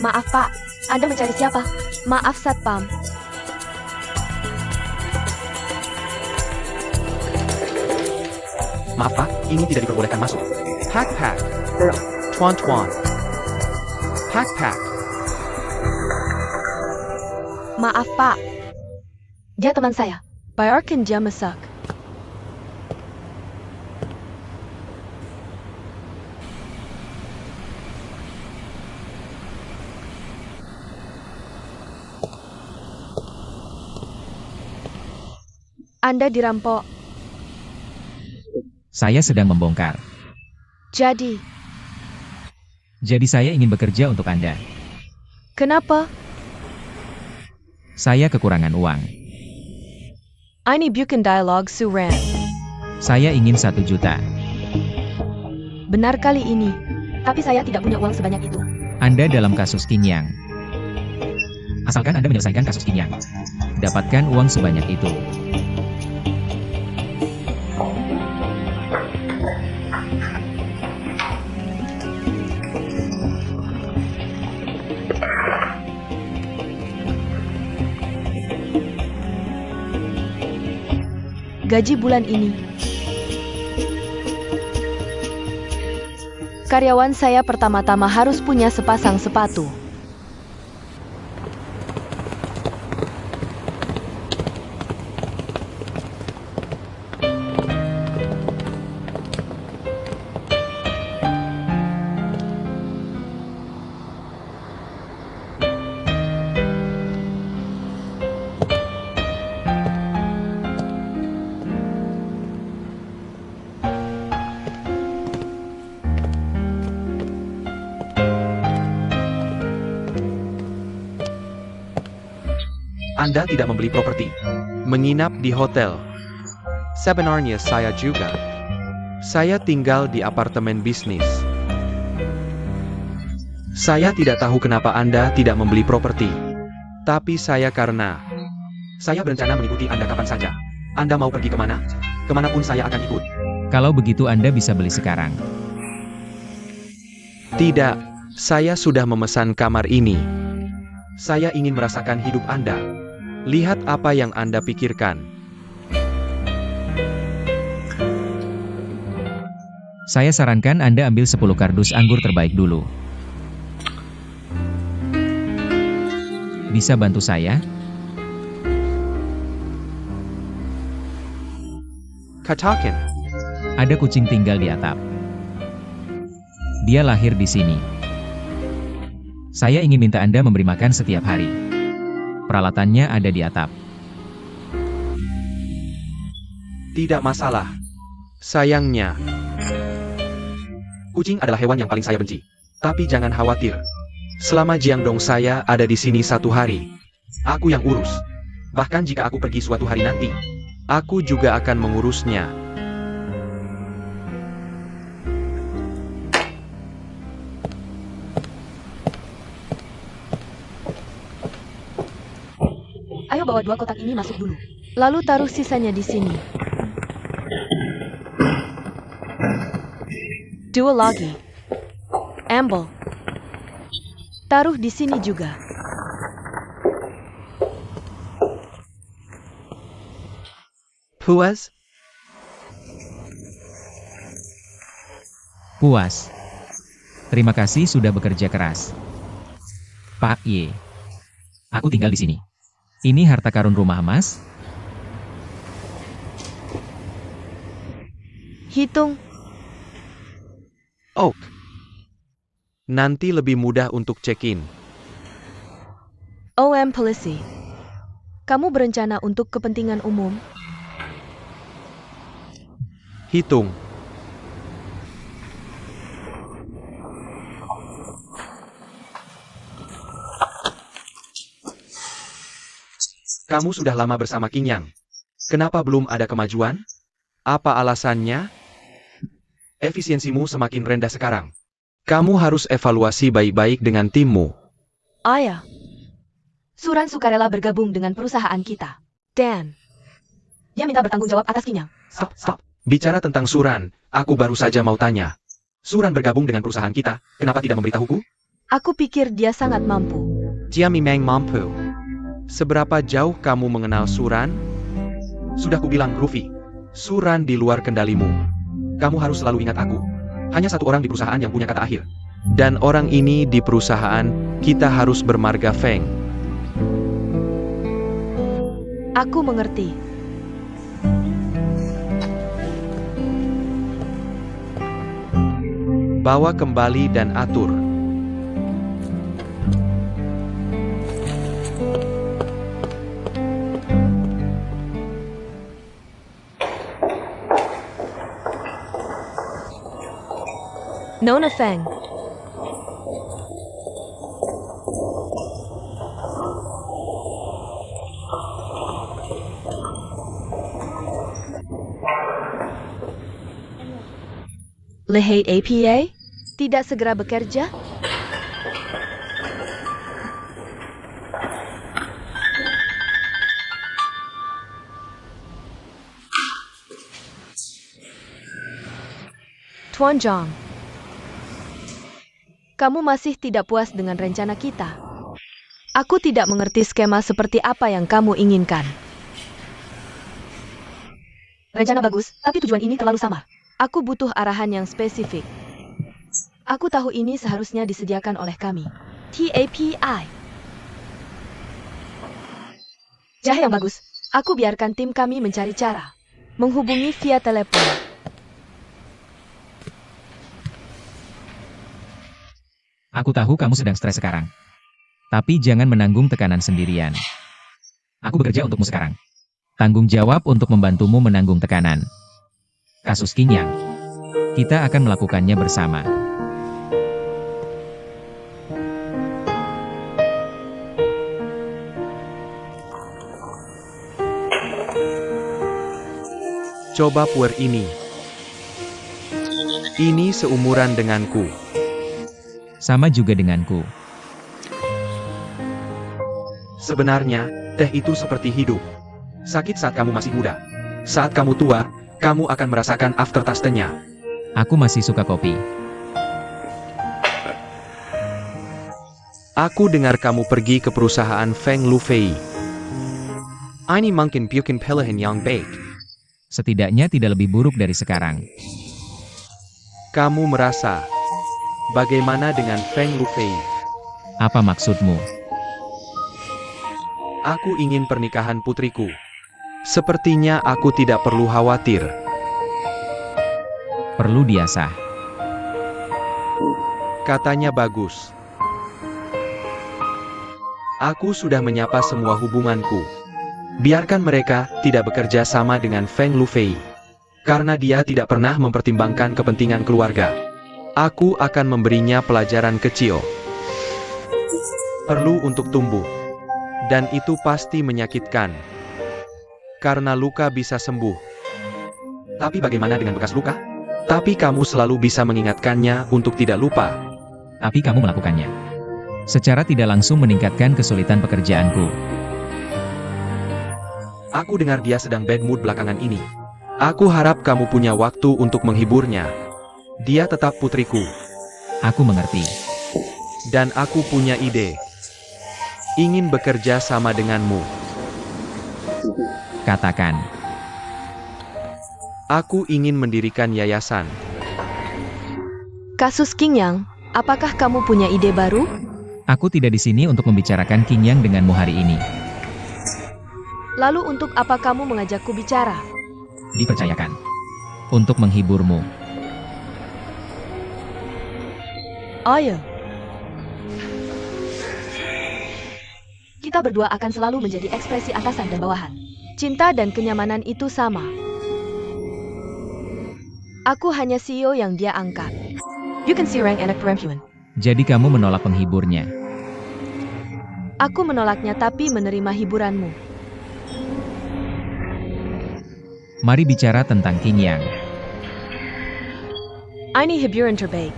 Maaf Pak, Anda mencari siapa? Maaf Satpam. Maaf Pak, ini tidak diperbolehkan masuk. Pak. Tuan. Pak. Maaf Pak, dia teman saya. Bayarkan dia masuk. Anda dirampok. Saya sedang membongkar. Jadi, Saya ingin bekerja untuk Anda. kenapa? Saya kekurangan uang. Ini bukan dialog suran. Saya ingin 1 juta. Benar kali ini. Tapi saya tidak punya uang sebanyak itu. Anda dalam kasus Kinyang. Asalkan Anda menyelesaikan kasus Kinyang. Dapatkan uang sebanyak itu. Gaji bulan ini. Karyawan saya pertama-tama harus punya sepasang sepatu. Anda tidak membeli properti. Menginap di hotel. Sebenarnya saya juga. Saya tinggal di apartemen bisnis. Saya tidak tahu kenapa Anda tidak membeli properti. Tapi saya berencana mengikuti Anda kapan saja. Anda mau pergi kemana? Kemanapun saya akan ikut. Kalau begitu Anda bisa beli sekarang. Tidak, saya sudah memesan kamar ini. Saya ingin merasakan hidup Anda. Lihat apa yang Anda pikirkan. Saya sarankan Anda ambil 10 kardus anggur terbaik dulu. Bisa bantu saya? Katakan, Ada kucing tinggal di atap. Dia lahir di sini. Saya ingin minta Anda memberi makan setiap hari. Peralatannya ada di atap. tidak masalah. Sayangnya, kucing adalah hewan yang paling saya benci. Tapi jangan khawatir. Selama Jiangdong saya ada di sini 1 hari, aku yang urus. Bahkan jika aku pergi suatu hari nanti, aku juga akan mengurusnya. Ayo bawa 2 kotak ini masuk dulu. Lalu taruh sisanya di sini. 2 lagi. Ambil. Taruh di sini juga. Puas? Puas. Terima kasih sudah bekerja keras. Pak Ye. Aku tinggal di sini. Ini harta karun rumah emas? Hitung. Oh. Nanti lebih mudah untuk check-in. OM Polisi. Kamu berencana untuk kepentingan umum? Hitung. Kamu sudah lama bersama Qinyang. Kenapa belum ada kemajuan? Apa alasannya? Efisiensimu semakin rendah sekarang. Kamu harus evaluasi baik-baik dengan timmu. Ayah. Suran sukarela bergabung dengan perusahaan kita. Dan. Dia minta bertanggung jawab atas Qinyang. Stop. Bicara tentang Suran, aku baru saja mau tanya. Suran bergabung dengan perusahaan kita, kenapa tidak memberitahuku? Aku pikir dia sangat mampu. Dia memang mampu. Seberapa jauh kamu mengenal Suran? Sudah kubilang, Ruffy. Suran di luar kendalimu. Kamu harus selalu ingat aku. Hanya satu orang di perusahaan yang punya kata akhir. Dan orang ini di perusahaan, kita harus bermarga Feng. Aku mengerti. Bawa kembali dan atur. Nona Feng. Lehate APA? Tidak segera bekerja? Tuan Zhang, kamu masih tidak puas dengan rencana kita. Aku tidak mengerti skema seperti apa yang kamu inginkan. Rencana bagus, tapi tujuan ini terlalu samar. Aku butuh arahan yang spesifik. Aku tahu ini seharusnya disediakan oleh kami. TAPI. Jahe yang bagus. Aku biarkan tim kami mencari cara. Menghubungi via telepon. Aku tahu kamu sedang stres sekarang. Tapi jangan menanggung tekanan sendirian. Aku bekerja untukmu sekarang. Tanggung jawab untuk membantumu menanggung tekanan. Kasus Qing Yang. Kita akan melakukannya bersama. Coba puer ini. Ini seumuran denganku. Sama juga denganku. Sebenarnya, teh itu seperti hidup. Sakit saat kamu masih muda. Saat kamu tua, kamu akan merasakan aftertaste-nya. Aku masih suka kopi. Aku dengar kamu pergi ke perusahaan Feng Lufei. Ini mungkin bukan pilihan yang baik. Setidaknya tidak lebih buruk dari sekarang. Kamu merasa, bagaimana dengan Feng Lufei? Apa maksudmu? Aku ingin pernikahan putriku. Sepertinya aku tidak perlu khawatir. Perlu diasah. Katanya bagus. Aku sudah menyapa semua hubunganku. Biarkan mereka tidak bekerja sama dengan Feng Lufei. Karena dia tidak pernah mempertimbangkan kepentingan keluarga. Aku akan memberinya pelajaran kecil. Perlu untuk tumbuh. Dan itu pasti menyakitkan. Karena luka bisa sembuh. Tapi bagaimana dengan bekas luka? Tapi kamu selalu bisa mengingatkannya untuk tidak lupa. Tapi kamu melakukannya. Secara tidak langsung meningkatkan kesulitan pekerjaanku. Aku dengar dia sedang bad mood belakangan ini. Aku harap kamu punya waktu untuk menghiburnya. Dia tetap putriku. Aku mengerti. Dan aku punya ide. Ingin bekerja sama denganmu. Katakan. Aku ingin mendirikan yayasan. Kasus Qing Yang, apakah kamu punya ide baru? Aku tidak di sini untuk membicarakan Qing Yang denganmu hari ini. Lalu untuk apa kamu mengajakku bicara? Dipercayakan. Untuk menghiburmu. Ayo. Kita berdua akan selalu menjadi ekspresi atasan dan bawahan. Cinta dan kenyamanan itu sama. Aku hanya CEO yang dia angkat. You can see rank anak perempuan. Jadi kamu menolak penghiburnya. Aku menolaknya tapi menerima hiburanmu. Mari bicara tentang Qing Yang. Ini hiburan terbaik.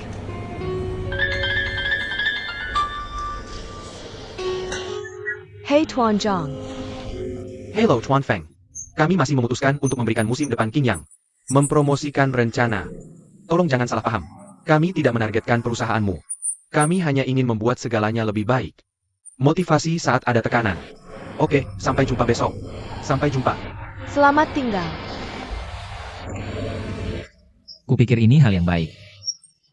Hey Tuan Zhang. Hello Tuan Feng. Kami masih memutuskan untuk memberikan musim depan Qing Yang. Mempromosikan rencana. Tolong jangan salah paham. Kami tidak menargetkan perusahaanmu. Kami hanya ingin membuat segalanya lebih baik. Motivasi saat ada tekanan. Oke, sampai jumpa besok. Sampai jumpa. Selamat tinggal. Kupikir ini hal yang baik.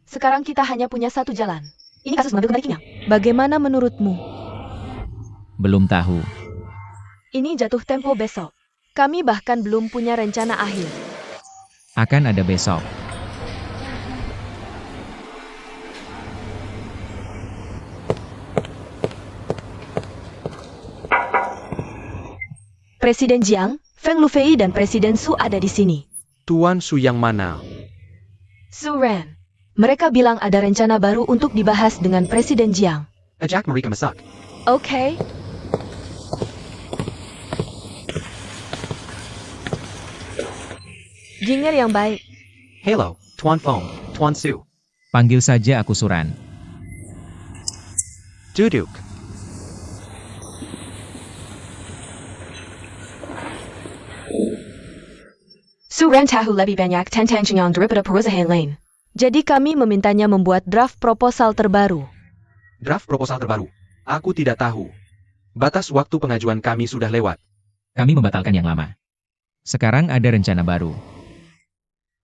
Sekarang kita hanya punya satu jalan. Ini kasus mengambil kembali King Yang. Bagaimana menurutmu? Belum tahu. Ini jatuh tempo besok. Kami bahkan belum punya rencana akhir. Akan ada besok. Presiden Jiang, Feng Lufei dan Presiden Su ada di sini. Tuan Su yang mana? Su Ren. Mereka bilang ada rencana baru untuk dibahas dengan Presiden Jiang. Ajak mereka masak. Oke. Jinger yang baik. Hello, Tuan Fong, Tuan Su. Panggil saja aku Suran. Duduk. Su Ren tahu lebih banyak tentang Qingyang daripada perusahaan lain. Jadi kami memintanya membuat draft proposal terbaru. Draft proposal terbaru. Aku tidak tahu. Batas waktu pengajuan kami sudah lewat. Kami membatalkan yang lama. Sekarang ada rencana baru.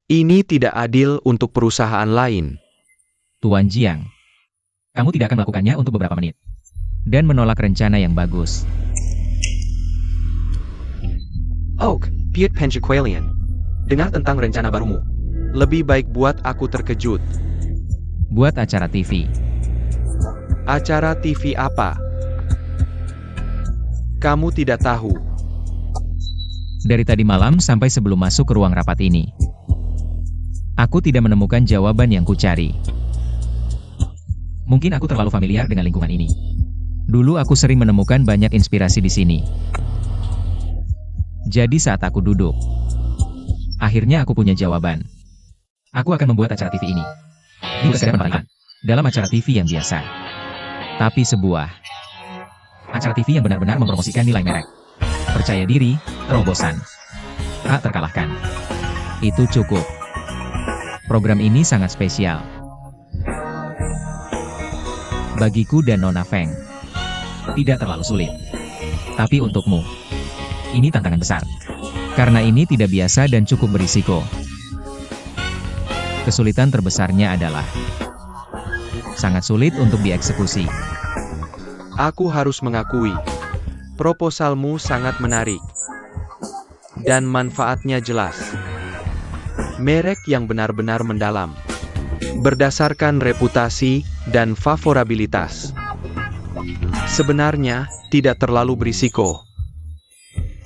Ini tidak adil untuk perusahaan lain. Tuan Jiang. Kamu tidak akan melakukannya untuk beberapa menit. Dan menolak rencana yang bagus. Oak, Piet Penchequalian. Dengar tentang rencana barumu. Lebih baik buat aku terkejut. Buat acara TV. Acara TV apa? Kamu tidak tahu. Dari tadi malam sampai sebelum masuk ke ruang rapat ini. Aku tidak menemukan jawaban yang kucari. Mungkin aku terlalu familiar dengan lingkungan ini. Dulu aku sering menemukan banyak inspirasi di sini. Jadi saat aku duduk, akhirnya aku punya jawaban. Aku akan membuat acara TV ini. Ini bukan sekedar penampilan dalam acara TV yang biasa. Tapi sebuah acara TV yang benar-benar mempromosikan nilai merek. Percaya diri, terobosan. Tak terkalahkan. Itu cukup. Program ini sangat spesial. Bagiku dan Nona Feng. Tidak terlalu sulit. Tapi untukmu, ini tantangan besar. Karena ini tidak biasa dan cukup berisiko. Kesulitan terbesarnya adalah sangat sulit untuk dieksekusi. Aku harus mengakui, proposalmu sangat menarik. Dan manfaatnya jelas. Merek yang benar-benar mendalam. Berdasarkan reputasi dan favorabilitas. Sebenarnya, tidak terlalu berisiko.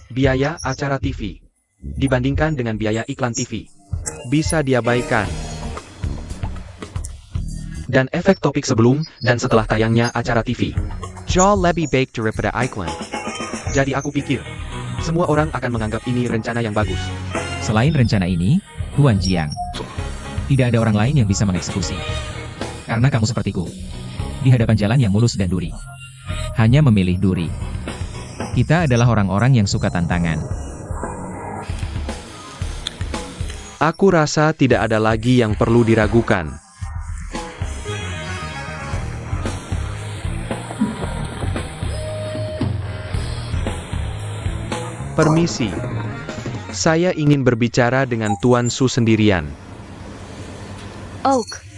Biaya acara TV dibandingkan dengan biaya iklan TV bisa diabaikan. Dan efek topik sebelum dan setelah tayangnya acara TV jauh lebih baik daripada iklan. Jadi aku pikir, semua orang akan menganggap ini rencana yang bagus. Selain rencana ini, Tuan Jiang, tidak ada orang lain yang bisa mengeksekusi. Karena kamu sepertiku, di hadapan jalan yang mulus dan duri. Hanya memilih duri. Kita adalah orang-orang yang suka tantangan. Aku rasa tidak ada lagi yang perlu diragukan. Permisi. Saya ingin berbicara dengan Tuan Su sendirian. Oak.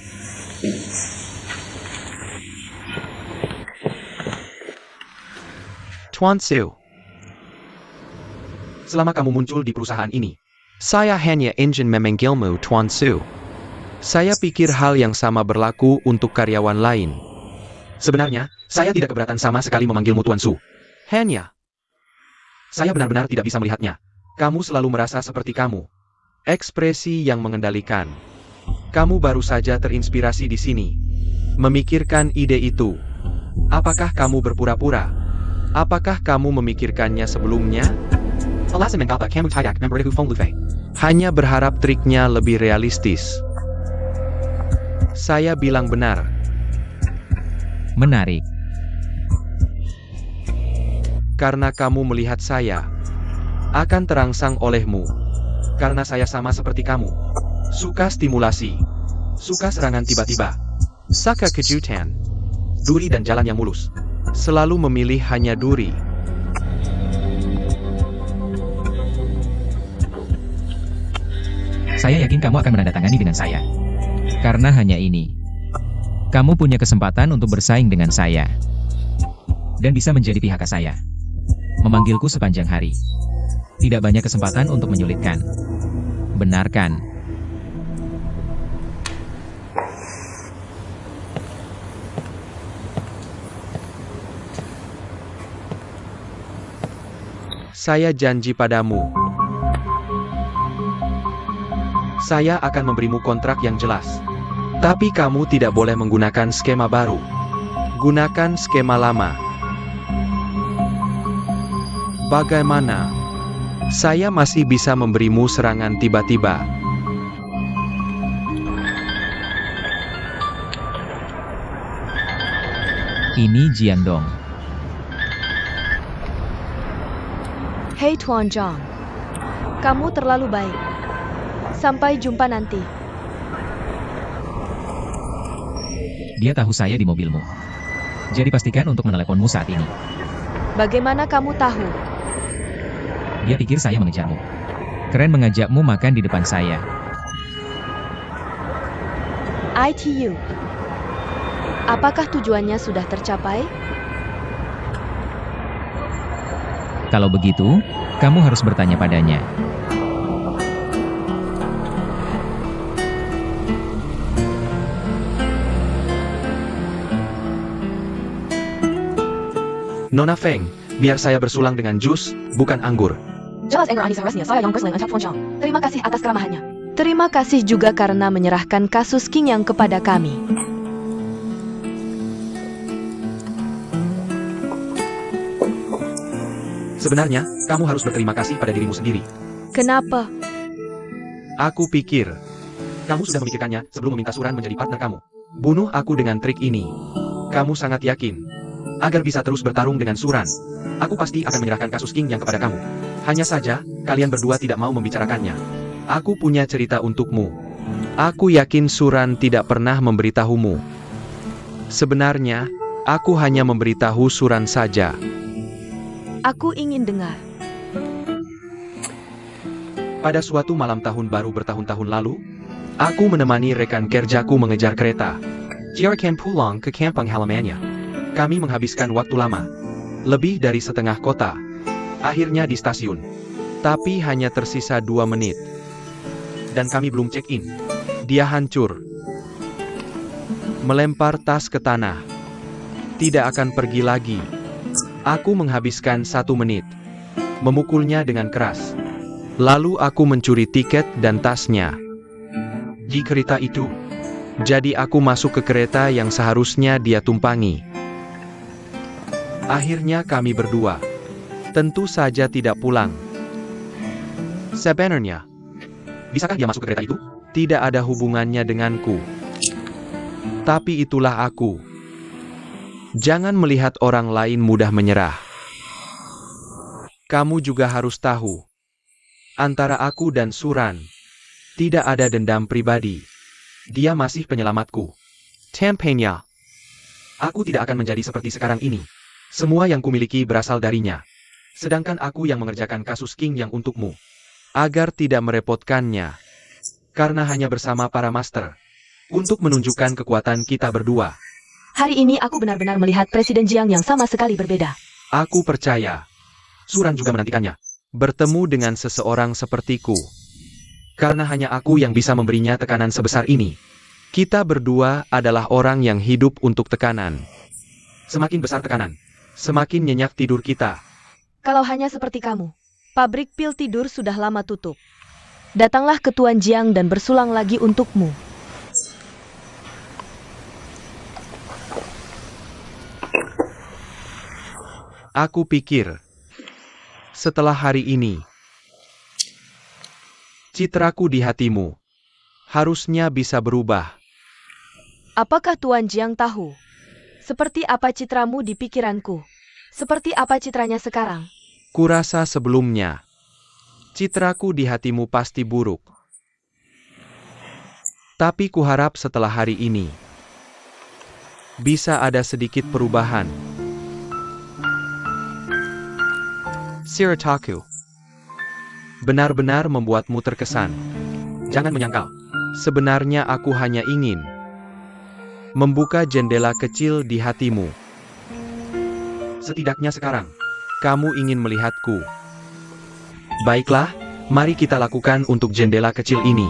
Tuan Su. Selama kamu muncul di perusahaan ini, saya hanya ingin memanggilmu Tuan Su. Saya pikir hal yang sama berlaku untuk karyawan lain. Sebenarnya, saya tidak keberatan sama sekali memanggilmu Tuan Su. Hanya, saya benar-benar tidak bisa melihatnya. Kamu selalu merasa seperti kamu. Ekspresi yang mengendalikan. Kamu baru saja terinspirasi di sini. Memikirkan ide itu. Apakah kamu berpura-pura? Apakah kamu memikirkannya sebelumnya? Hanya berharap triknya lebih realistis. Saya bilang benar. Menarik. Karena kamu melihat saya, akan terangsang olehmu. Karena saya sama seperti kamu. Suka stimulasi. Suka serangan tiba-tiba. Suka kejutan. Duri dan jalan yang mulus. Selalu memilih hanya duri. Saya yakin kamu akan menandatangani dengan saya. Karena hanya ini. Kamu punya kesempatan untuk bersaing dengan saya. Dan bisa menjadi pihak saya. Memanggilku sepanjang hari. Tidak banyak kesempatan untuk menyulitkan. Benar kan? Saya janji padamu. Saya akan memberimu kontrak yang jelas. Tapi kamu tidak boleh menggunakan skema baru. Gunakan skema lama. Bagaimana? Saya masih bisa memberimu serangan tiba-tiba. Ini Jiandong. Hei Tuan Zhang. Kamu terlalu baik. Sampai jumpa nanti. Dia tahu saya di mobilmu. Jadi pastikan untuk meneleponmu saat ini. Bagaimana kamu tahu? Dia pikir saya mengejarmu. Keren mengajakmu makan di depan saya. ITU. Apakah tujuannya sudah tercapai? Kalau begitu, kamu harus bertanya padanya. Nona Feng, biar saya bersulang dengan jus, bukan anggur. Jelas anger ani seharusnya saya yang berseling ucap Tuan Zhang. Terima kasih atas keramahannya. Terima kasih juga karena menyerahkan kasus King Yang kepada kami. Sebenarnya, kamu harus berterima kasih pada dirimu sendiri. Kenapa? Aku pikir, kamu sudah memikirkannya sebelum meminta Suran menjadi partner kamu. Bunuh aku dengan trik ini. Kamu sangat yakin. Agar bisa terus bertarung dengan Suran, aku pasti akan menyerahkan kasus King Yang kepada kamu. Hanya saja, kalian berdua tidak mau membicarakannya. Aku punya cerita untukmu. Aku yakin Suran tidak pernah memberitahumu. Sebenarnya, aku hanya memberitahu Suran saja. Aku ingin dengar. Pada suatu malam tahun baru bertahun-tahun lalu, aku menemani rekan kerjaku mengejar kereta. Jirakan pulang ke kampung halamannya. Kami menghabiskan waktu lama. Lebih dari setengah kota. Akhirnya di stasiun. Tapi hanya tersisa 2 menit. Dan kami belum check-in. Dia hancur. Melempar tas ke tanah. Tidak akan pergi lagi. Aku menghabiskan 1 menit. Memukulnya dengan keras. Lalu aku mencuri tiket dan tasnya. Di kereta itu. Jadi aku masuk ke kereta yang seharusnya dia tumpangi. Akhirnya kami berdua. Tentu saja tidak pulang. Sebenarnya, bisakah dia masuk ke kereta itu? Tidak ada hubungannya denganku. Tapi itulah aku. Jangan melihat orang lain mudah menyerah. Kamu juga harus tahu. Antara aku dan Suran, tidak ada dendam pribadi. Dia masih penyelamatku. Tempenya. Aku tidak akan menjadi seperti sekarang ini. Semua yang kumiliki berasal darinya. Sedangkan aku yang mengerjakan kasus King Yang untukmu. Agar tidak merepotkannya. Karena hanya bersama para master. Untuk menunjukkan kekuatan kita berdua. Hari ini aku benar-benar melihat Presiden Jiang yang sama sekali berbeda. Aku percaya. Suran juga menantikannya. Bertemu dengan seseorang sepertiku. Karena hanya aku yang bisa memberinya tekanan sebesar ini. Kita berdua adalah orang yang hidup untuk tekanan. Semakin besar tekanan, semakin nyenyak tidur kita. Kalau hanya seperti kamu, pabrik pil tidur sudah lama tutup. Datanglah ke Tuan Jiang dan bersulang lagi untukmu. Aku pikir, setelah hari ini, citraku di hatimu harusnya bisa berubah. Apakah Tuan Jiang tahu? Seperti apa citramu di pikiranku? Seperti apa citranya sekarang? Kurasa sebelumnya, citraku di hatimu pasti buruk. Tapi kuharap setelah hari ini, Bisa ada sedikit perubahan. Shirataku. Benar-benar membuatmu terkesan. Jangan menyangkal. Sebenarnya aku hanya ingin membuka jendela kecil di hatimu. Setidaknya sekarang, kamu ingin melihatku. Baiklah, mari kita lakukan untuk jendela kecil ini.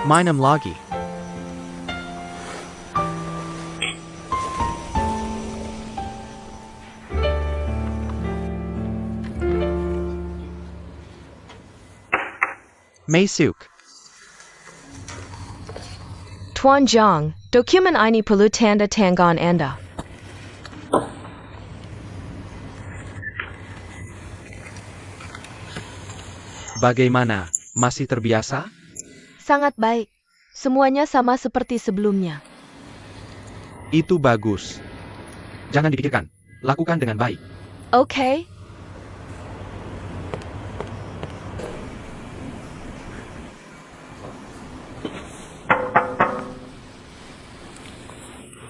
Mainem lagi. Masuk. Tuan Jiang, dokumen ini perlu tanda tangan Anda. Bagaimana? Masih terbiasa? Sangat baik. Semuanya sama seperti sebelumnya. Itu bagus. Jangan dipikirkan. Lakukan dengan baik. Oke.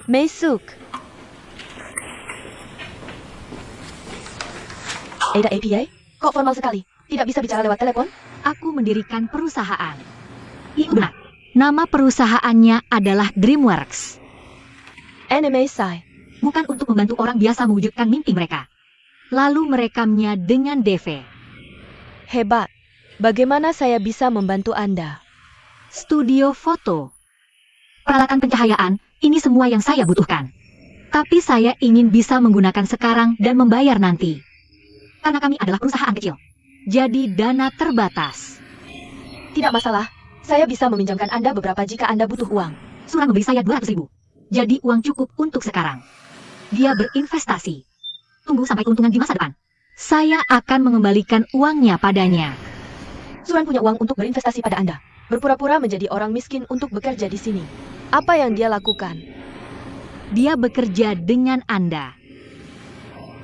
Masuk. Ada APA? Kok formal sekali? Tidak bisa bicara lewat telepon? Aku mendirikan perusahaan. Itu benar. Nama perusahaannya adalah DreamWorks. Anime Sai. Bukan untuk membantu orang biasa mewujudkan mimpi mereka. Lalu merekamnya dengan DV. Hebat. Bagaimana saya bisa membantu Anda? Studio foto. Peralatan pencahayaan, ini semua yang saya butuhkan. Tapi saya ingin bisa menggunakan sekarang dan membayar nanti. Karena kami adalah perusahaan kecil. Jadi dana terbatas. Tidak masalah. Saya bisa meminjamkan Anda beberapa jika Anda butuh uang. Suran memberi saya 200.000. Jadi uang cukup untuk sekarang. Dia berinvestasi. Tunggu sampai keuntungan di masa depan. Saya akan mengembalikan uangnya padanya. Suran punya uang untuk berinvestasi pada Anda. Berpura-pura menjadi orang miskin untuk bekerja di sini. Apa yang dia lakukan? Dia bekerja dengan Anda.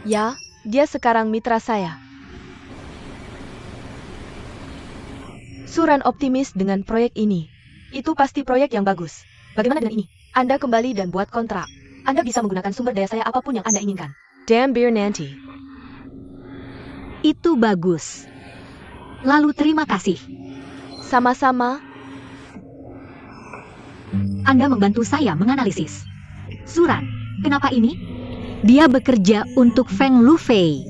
Ya, dia sekarang mitra saya. Suran optimis dengan proyek ini. Itu pasti proyek yang bagus. Bagaimana dengan ini? Anda kembali dan buat kontrak. Anda bisa menggunakan sumber daya saya apapun yang Anda inginkan. Damn beer nanti. Itu bagus. Lalu terima kasih. Sama-sama. Anda membantu saya menganalisis. Suran, kenapa ini? Dia bekerja untuk Feng Lufei.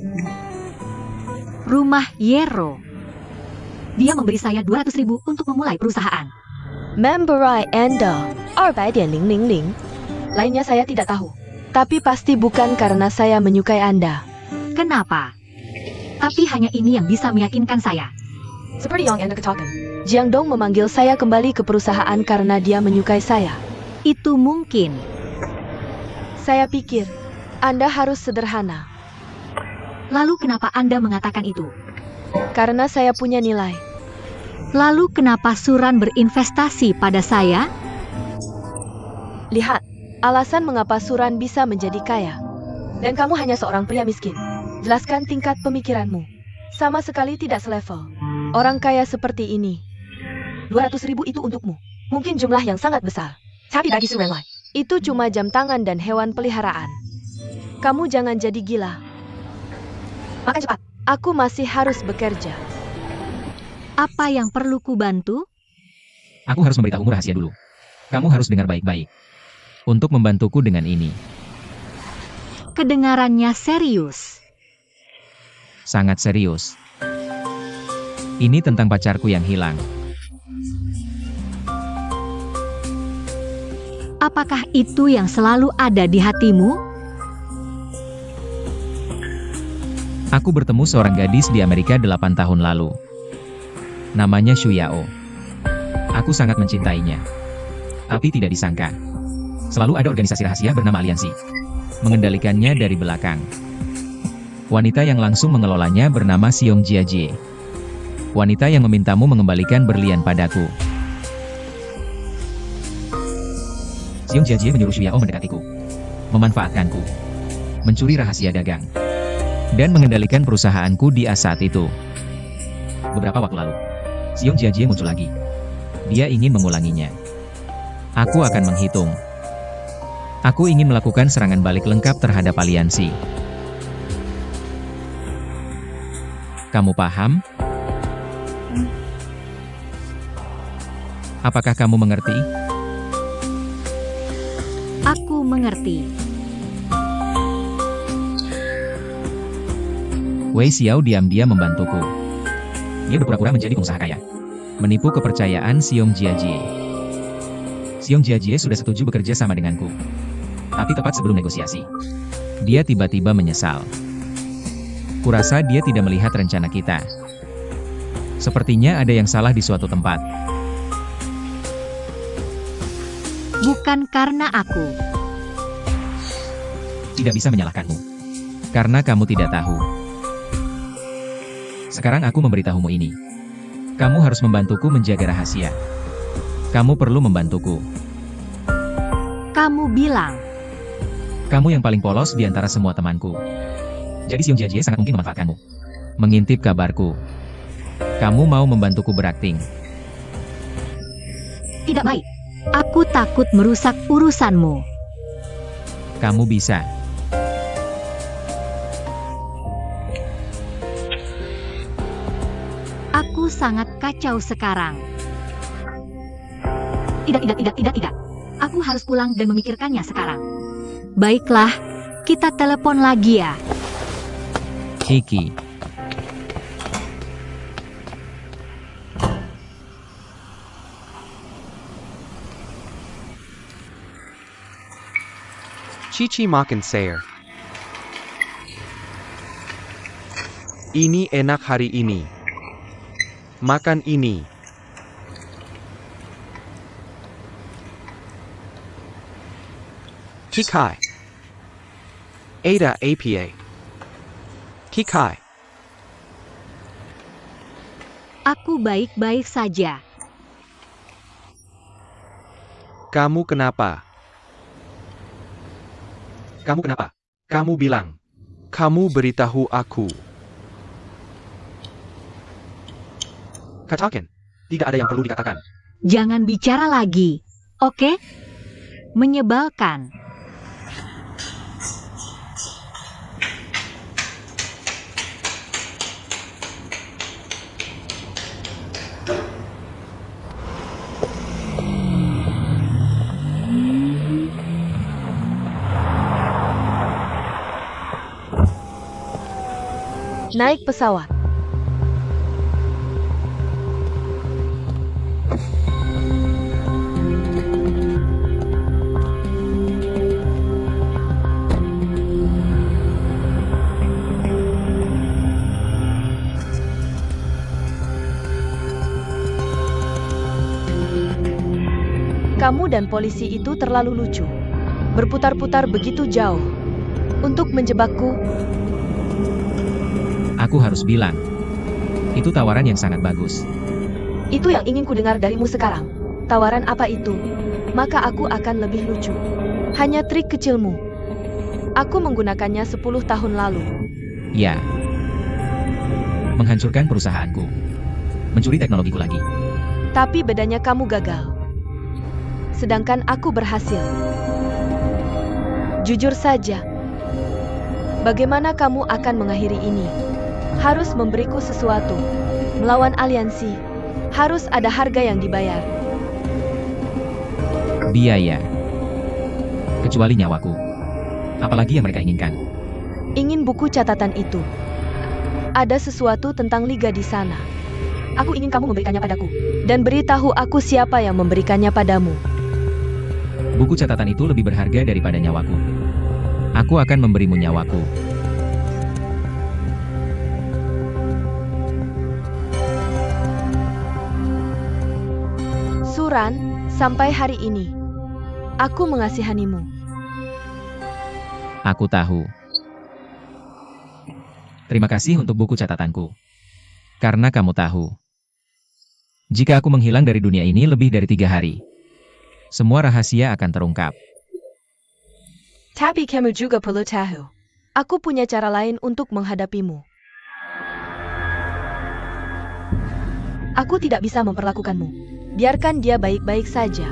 Rumah Yero. Dia memberi saya 200.000 untuk memulai perusahaan. Memberai Anda. 200,000. Lainnya saya tidak tahu. Tapi pasti bukan karena saya menyukai Anda. Kenapa? Tapi hanya ini yang bisa meyakinkan saya. Seperti yang Anda katakan. Jiang Dong memanggil saya kembali ke perusahaan karena dia menyukai saya. Itu mungkin. Saya pikir, Anda harus sederhana. Lalu kenapa Anda mengatakan itu? Karena saya punya nilai. Lalu kenapa Suran berinvestasi pada saya? Lihat, alasan mengapa Suran bisa menjadi kaya. Dan kamu hanya seorang pria miskin. Jelaskan tingkat pemikiranmu. Sama sekali tidak selevel. Orang kaya seperti ini. 200.000 itu untukmu. Mungkin jumlah yang sangat besar. Tapi bagi Suran lain, Itu cuma jam tangan dan hewan peliharaan. Kamu jangan jadi gila. makan cepat. Aku masih harus bekerja. Apa yang perlu kubantu? Aku harus memberitahumu rahasia dulu. Kamu harus dengar baik-baik. Untuk membantuku dengan ini. Kedengarannya serius. Sangat serius. Ini tentang pacarku yang hilang. Apakah itu yang selalu ada di hatimu? Aku bertemu seorang gadis di Amerika 8 tahun lalu. Namanya Xu Yao. Aku sangat mencintainya. Tapi tidak disangka. Selalu ada organisasi rahasia bernama Aliansi. Mengendalikannya dari belakang. Wanita yang langsung mengelolanya bernama Xiong Jiajie. Wanita yang memintamu mengembalikan berlian padaku. Xiong Jiajie menyuruh Xu Yao mendekatiku. Memanfaatkanku. Mencuri rahasia dagang. Dan mengendalikan perusahaanku di saat itu. Beberapa waktu lalu, Xiong Jiajie muncul lagi. Dia ingin mengulanginya. Aku akan menghitung. Aku ingin melakukan serangan balik lengkap terhadap aliansi. Kamu paham? Apakah kamu mengerti? Aku mengerti. Wei Xiao diam-diam membantuku. Dia berpura-pura menjadi pengusaha kaya, menipu kepercayaan Xiong Jiajie. Xiong Jiajie sudah setuju bekerja sama denganku. Tapi tepat sebelum negosiasi, dia tiba-tiba menyesal. Kurasa dia tidak melihat rencana kita. Sepertinya ada yang salah di suatu tempat. Bukan karena aku. Tidak bisa menyalahkanmu. Karena kamu tidak tahu. Sekarang aku memberitahumu ini. Kamu harus membantuku menjaga rahasia. Kamu perlu membantuku. Kamu bilang, Kamu yang paling polos di antara semua temanku. Jadi Xiong Jiajie sangat mungkin memanfaatkanmu. Mengintip kabarku. Kamu mau membantuku berakting. tidak baik. Aku takut merusak urusanmu. Kamu bisa. Aku sangat kacau sekarang. Tidak. Aku harus pulang dan memikirkannya sekarang. Baiklah, kita telepon lagi ya. Iki. Cici makan sayur. Ini enak hari ini. Makan ini. Kikai. Ada APA. Kikai. Aku baik-baik saja. Kamu kenapa? Kamu kenapa? Kamu bilang. Kamu beritahu aku. Katakan. Tidak ada yang perlu dikatakan. Jangan bicara lagi, oke? Menyebalkan. Naik pesawat. Kamu dan polisi itu terlalu lucu. Berputar-putar begitu jauh. Untuk menjebakku, Aku harus bilang. Itu tawaran yang sangat bagus. itu yang ingin ku dengar darimu sekarang. Tawaran apa itu? Maka aku akan lebih lucu. Hanya trik kecilmu. Aku menggunakannya 10 tahun lalu. Ya. Menghancurkan perusahaanku. Mencuri teknologiku lagi. Tapi bedanya kamu gagal. Sedangkan aku berhasil. Jujur saja. Bagaimana kamu akan mengakhiri ini? Harus memberiku sesuatu. Melawan aliansi. Harus ada harga yang dibayar. Biaya. Kecuali nyawaku. Apalagi yang mereka inginkan. Ingin buku catatan itu. Ada sesuatu tentang liga di sana. Aku ingin kamu memberikannya padaku. Dan beritahu aku siapa yang memberikannya padamu. Buku catatan itu lebih berharga daripada nyawaku. Aku akan memberimu nyawaku. Suran, sampai hari ini. Aku mengasihanimu. Aku tahu. Terima kasih untuk buku catatanku. Karena kamu tahu. Jika aku menghilang dari dunia ini lebih dari 3 hari, semua rahasia akan terungkap. Tapi kamu juga perlu tahu. Aku punya cara lain untuk menghadapimu. Aku tidak bisa memperlakukanmu. Biarkan dia baik-baik saja.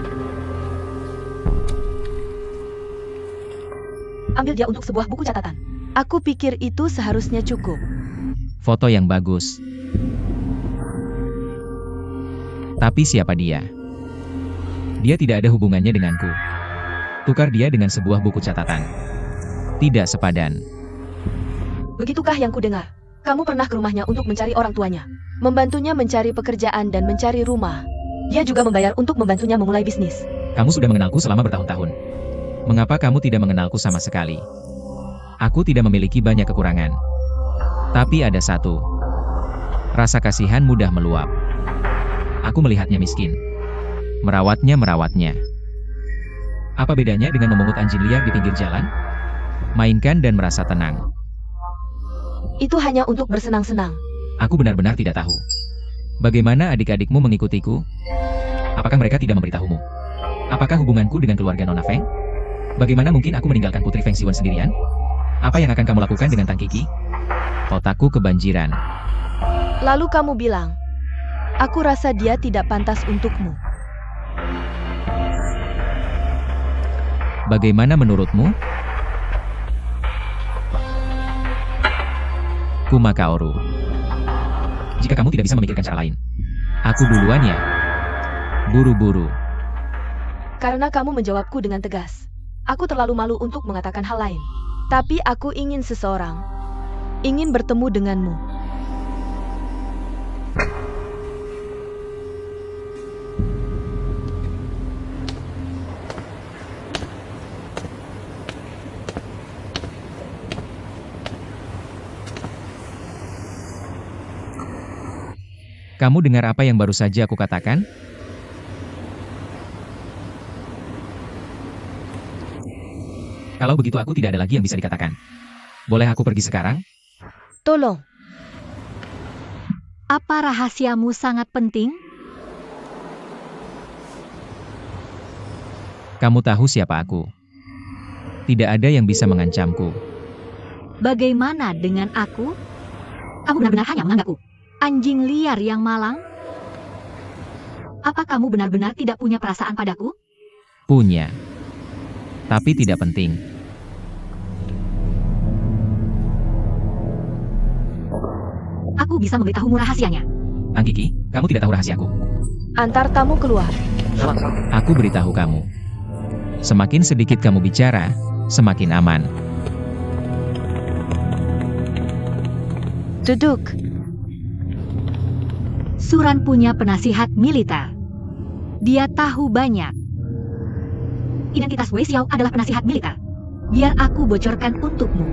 ambil dia untuk sebuah buku catatan. Aku pikir itu seharusnya cukup. Foto yang bagus. Tapi siapa dia? Dia tidak ada hubungannya denganku. Tukar dia dengan sebuah buku catatan. Tidak sepadan. Begitukah yang kudengar? Kamu pernah ke rumahnya untuk mencari orang tuanya. Membantunya mencari pekerjaan dan mencari rumah. Dia juga membayar untuk membantunya memulai bisnis. Kamu sudah mengenalku selama bertahun-tahun. Mengapa kamu tidak mengenalku sama sekali? Aku tidak memiliki banyak kekurangan. Tapi ada satu. Rasa kasihan mudah meluap. Aku melihatnya miskin. Merawatnya. Apa bedanya dengan memungut anjing liar di pinggir jalan? Mainkan dan merasa tenang. Itu hanya untuk bersenang-senang. Aku benar-benar tidak tahu. Bagaimana adik-adikmu mengikutiku? Apakah mereka tidak memberitahumu? Apakah hubunganku dengan keluarga Nona Feng? Bagaimana mungkin aku meninggalkan Putri Feng Xiwen sendirian? Apa yang akan kamu lakukan dengan Tang Kiki? Otakku kebanjiran. Lalu kamu bilang, aku rasa dia tidak pantas untukmu. Bagaimana menurutmu? Kumakaoru. Jika kamu tidak bisa memikirkan cara lain, aku duluan ya. Buru-buru. Karena kamu menjawabku dengan tegas. Aku terlalu malu untuk mengatakan hal lain. Tapi aku ingin seseorang. Ingin bertemu denganmu. Kamu dengar apa yang baru saja aku katakan? Kalau begitu aku tidak ada lagi yang bisa dikatakan. Boleh aku pergi sekarang? Tolong. Apa rahasiamu sangat penting? Kamu tahu siapa aku. Tidak ada yang bisa mengancamku. Bagaimana dengan aku? Kamu benar-benar hanya menganggapku anjing liar yang malang? Apa kamu benar-benar tidak punya perasaan padaku? Punya. Tapi tidak penting. Aku bisa memberitahumu rahasianya. Tang Kiki, kamu tidak tahu rahasiaku. Antar tamu keluar. Aku beritahu kamu. Semakin sedikit kamu bicara, semakin aman. Duduk. Suran punya penasihat militer. Dia tahu banyak. Identitas Wei Xiao adalah penasihat militer. Biar aku bocorkan untukmu.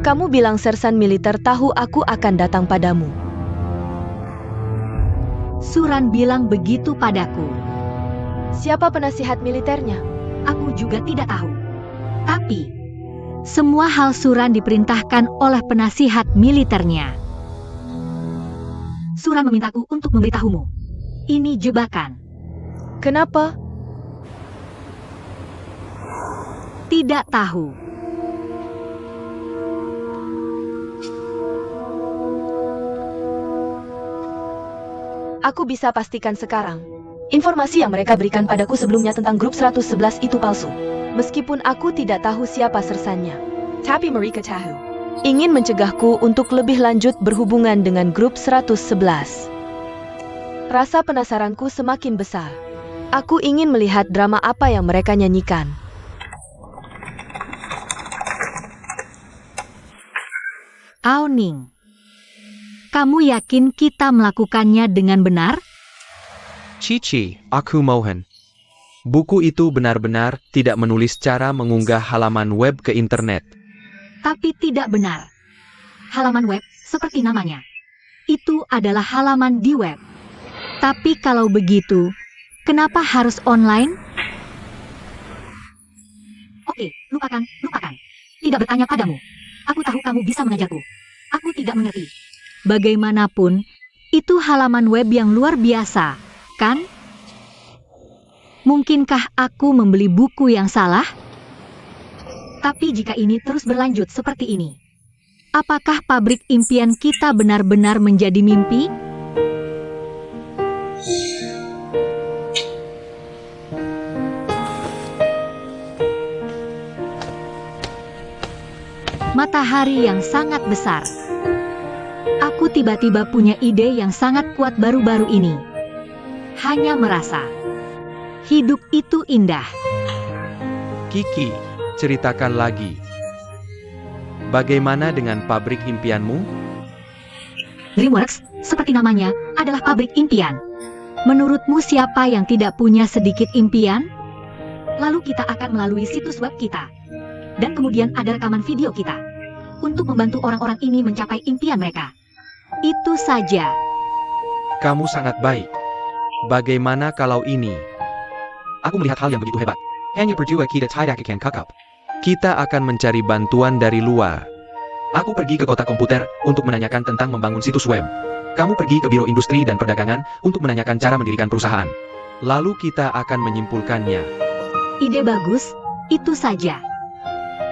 Kamu bilang sersan militer tahu aku akan datang padamu. Suran bilang begitu padaku. Siapa penasihat militernya? Aku juga tidak tahu. Tapi, semua hal Suran diperintahkan oleh penasihat militernya. Suran memintaku untuk memberitahumu. Ini jebakan. Kenapa? Tidak tahu. Aku bisa pastikan sekarang. Informasi yang mereka berikan padaku sebelumnya tentang grup 111 itu palsu. Meskipun aku tidak tahu siapa sersannya. Tapi mereka tahu. Ingin mencegahku untuk lebih lanjut berhubungan dengan grup 111. Rasa penasaranku semakin besar. Aku ingin melihat drama apa yang mereka nyanyikan. Aoning, kamu yakin kita melakukannya dengan benar? Cici, aku mohon. Buku itu benar-benar tidak menulis cara mengunggah halaman web ke internet. Tapi tidak benar. Halaman web, seperti namanya, itu adalah halaman di web. Tapi kalau begitu, kenapa harus online? Oke, lupakan. Tidak bertanya padamu. Aku tahu kamu bisa mengajarku. Aku tidak mengerti. Bagaimanapun, itu halaman web yang luar biasa, kan? Mungkinkah aku membeli buku yang salah? Tapi jika ini terus berlanjut seperti ini, apakah pabrik impian kita benar-benar menjadi mimpi? matahari yang sangat besar. Aku tiba-tiba punya ide yang sangat kuat baru-baru ini. Hanya merasa hidup itu indah. Kiki, ceritakan lagi. Bagaimana dengan pabrik impianmu? DreamWorks, seperti namanya, adalah pabrik impian. Menurutmu siapa yang tidak punya sedikit impian? Lalu kita akan melalui situs web kita. Dan kemudian ada rekaman video kita. Untuk membantu orang-orang ini mencapai impian mereka. Itu saja. Kamu sangat baik. Bagaimana kalau ini? Aku melihat hal yang begitu hebat. Hanya berdua kita tidak akan kakap. Kita akan mencari bantuan dari luar. Aku pergi ke kota komputer untuk menanyakan tentang membangun situs web. Kamu pergi ke Biro Industri dan Perdagangan untuk menanyakan cara mendirikan perusahaan. Lalu kita akan menyimpulkannya. Ide bagus, itu saja.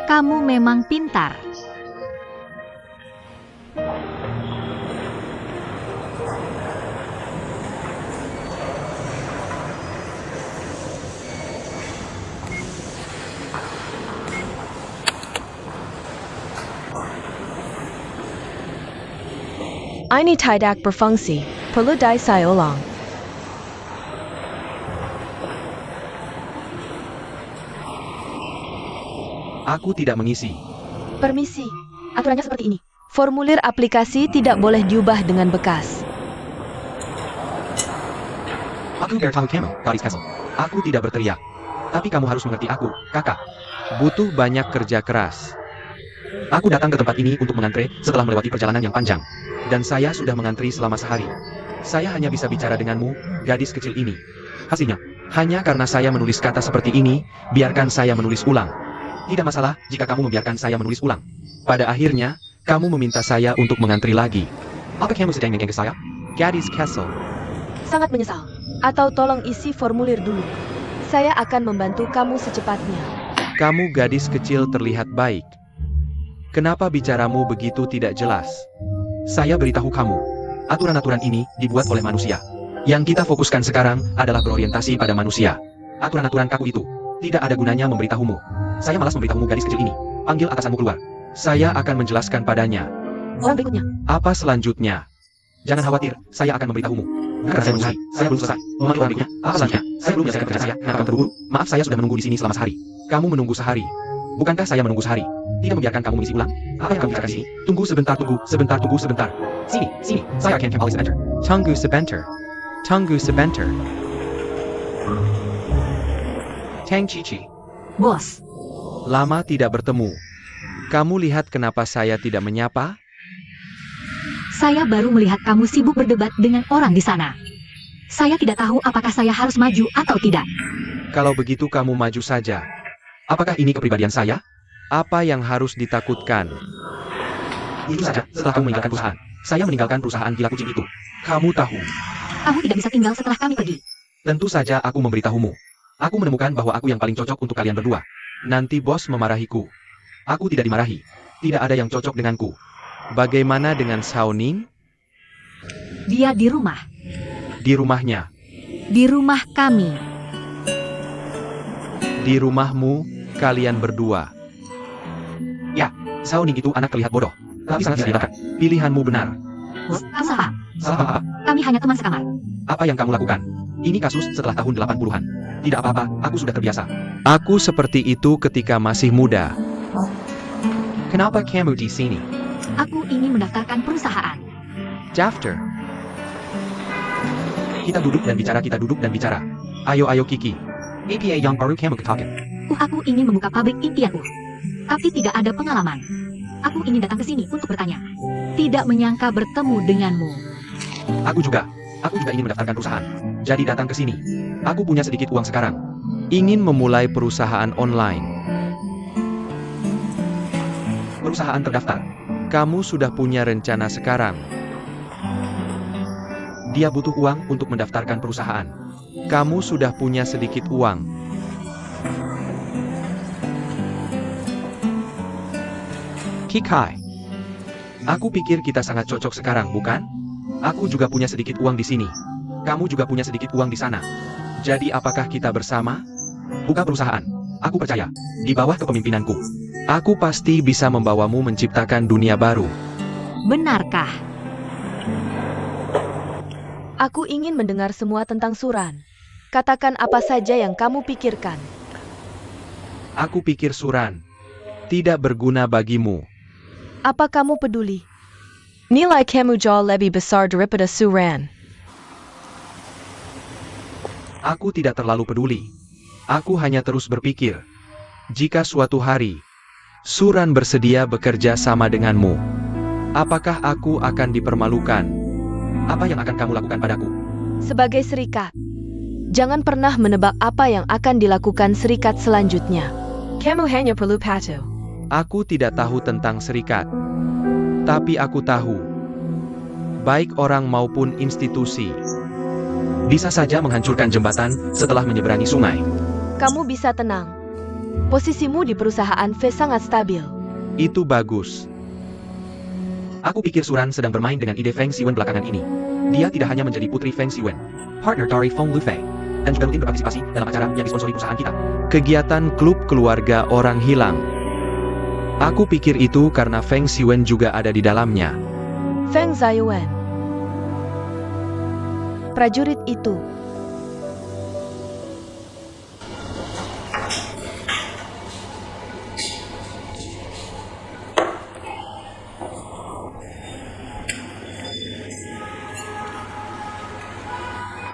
Kamu memang pintar. Ini tidak berfungsi, perlu saya ulang. Aku tidak mengisi. Permisi, aturannya seperti ini. Formulir aplikasi tidak boleh diubah dengan bekas. Aku bertahu kamu, Gadis Castle. Aku tidak berteriak. Tapi kamu harus mengerti aku, kakak. Butuh banyak kerja keras. Aku datang ke tempat ini untuk mengantre setelah melewati perjalanan yang panjang. Dan saya sudah mengantri selama sehari. Saya hanya bisa bicara denganmu, gadis kecil ini. Hasilnya, hanya karena saya menulis kata seperti ini, biarkan saya menulis ulang. Tidak masalah jika kamu membiarkan saya menulis ulang. Pada akhirnya, kamu meminta saya untuk mengantri lagi. Apa kamu sedang mengganggu saya? Gadis Castle. Sangat menyesal. Atau tolong isi formulir dulu. Saya akan membantu kamu secepatnya. Kamu gadis kecil terlihat baik. Kenapa bicaramu begitu tidak jelas? Saya beritahu kamu, aturan-aturan ini dibuat oleh manusia. Yang kita fokuskan sekarang adalah berorientasi pada manusia. Aturan-aturan kaku itu, tidak ada gunanya memberitahumu. Saya malas memberitahumu gadis kecil ini. Panggil atasanmu keluar. Saya akan menjelaskan padanya. Orang berikutnya. Apa selanjutnya? Jangan khawatir, saya akan memberitahumu. Karena saya belum selesai. Memanggil orang berikutnya. Apa selanjutnya? Saya belum menyelesaikan kerja saya. Kenapa kamu terburu? Maaf, saya sudah menunggu di sini selama sehari. Kamu menunggu sehari. Bukankah saya menunggu sehari? Tidak membiarkan kamu mengisi ulang? Apa yang kamu bicarakan di sini? Tunggu sebentar. Sini. Saya akan kembali sebentar. Tunggu sebentar. Tang Cici. Bos, Lama tidak bertemu. Kamu lihat kenapa saya tidak menyapa? saya baru melihat kamu sibuk berdebat dengan orang di sana. Saya tidak tahu apakah saya harus maju atau tidak. Kalau begitu kamu maju saja. Apakah ini kepribadian saya? Apa yang harus ditakutkan? Itu saja, setelah kamu meninggalkan perusahaan. Saya meninggalkan perusahaan gila kucing itu. Kamu tahu. Kamu tidak bisa tinggal setelah kami pergi. Tentu saja aku memberitahumu. Aku menemukan bahwa aku yang paling cocok untuk kalian berdua. Nanti bos memarahiku. Aku tidak dimarahi. Tidak ada yang cocok denganku. Bagaimana dengan Xiaoning? Dia di rumah. Di rumahnya. Di rumah kami. Di rumahmu, kalian berdua. Ya, Xiaoning itu anak terlihat bodoh. Tapi sangat menyenangkan. Pilihanmu benar. Bos, kamu salah. Salah apa? Kami hanya teman sekamar. Apa yang kamu lakukan? Ini kasus setelah tahun 80-an. Tidak apa-apa, aku sudah terbiasa. Aku seperti itu ketika masih muda. Kenapa kamu di sini? Aku ingin mendaftarkan perusahaan. Daftar. Kita duduk dan bicara. Ayo Kiki. APA yang baru kamu ketahuan. Aku ingin membuka pabrik impianku. Tapi tidak ada pengalaman. Aku ingin datang ke sini untuk bertanya. Tidak menyangka bertemu denganmu. Aku juga ingin mendaftarkan perusahaan. Jadi datang ke sini. Aku punya sedikit uang sekarang. Ingin memulai perusahaan online. Perusahaan terdaftar. Kamu sudah punya rencana sekarang. Dia butuh uang untuk mendaftarkan perusahaan. Kamu sudah punya sedikit uang. Kikai. Aku pikir kita sangat cocok sekarang, bukan? Aku juga punya sedikit uang di sini. Kamu juga punya sedikit uang di sana. Jadi apakah kita bersama? Buka perusahaan. Aku percaya. Di bawah kepemimpinanku. Aku pasti bisa membawamu menciptakan dunia baru. Benarkah? Aku ingin mendengar semua tentang Suran. Katakan apa saja yang kamu pikirkan. Aku pikir Suran tidak berguna bagimu. Apa kamu peduli? Nilai kamu jauh lebih besar daripada Suran. Aku tidak terlalu peduli. Aku hanya terus berpikir, jika suatu hari Suran bersedia bekerja sama denganmu, apakah aku akan dipermalukan? Apa yang akan kamu lakukan padaku? Sebagai serikat, jangan pernah menebak apa yang akan dilakukan serikat selanjutnya. Kamu hanya perlu patuh. Aku tidak tahu tentang serikat. Tapi aku tahu, baik orang maupun institusi bisa saja menghancurkan jembatan setelah menyeberangi sungai. Kamu bisa tenang. Posisimu di perusahaan V sangat stabil. Itu bagus. Aku pikir Suran sedang bermain dengan ide Feng Xiwen belakangan ini. Dia tidak hanya menjadi putri Feng Xiwen, partner dari Feng Lufei, dan juga rutin berpartisipasi dalam acara yang disponsori perusahaan kita. Kegiatan klub keluarga orang hilang. Aku pikir itu karena Feng Xiwen juga ada di dalamnya. Feng Ziyuan. Prajurit itu.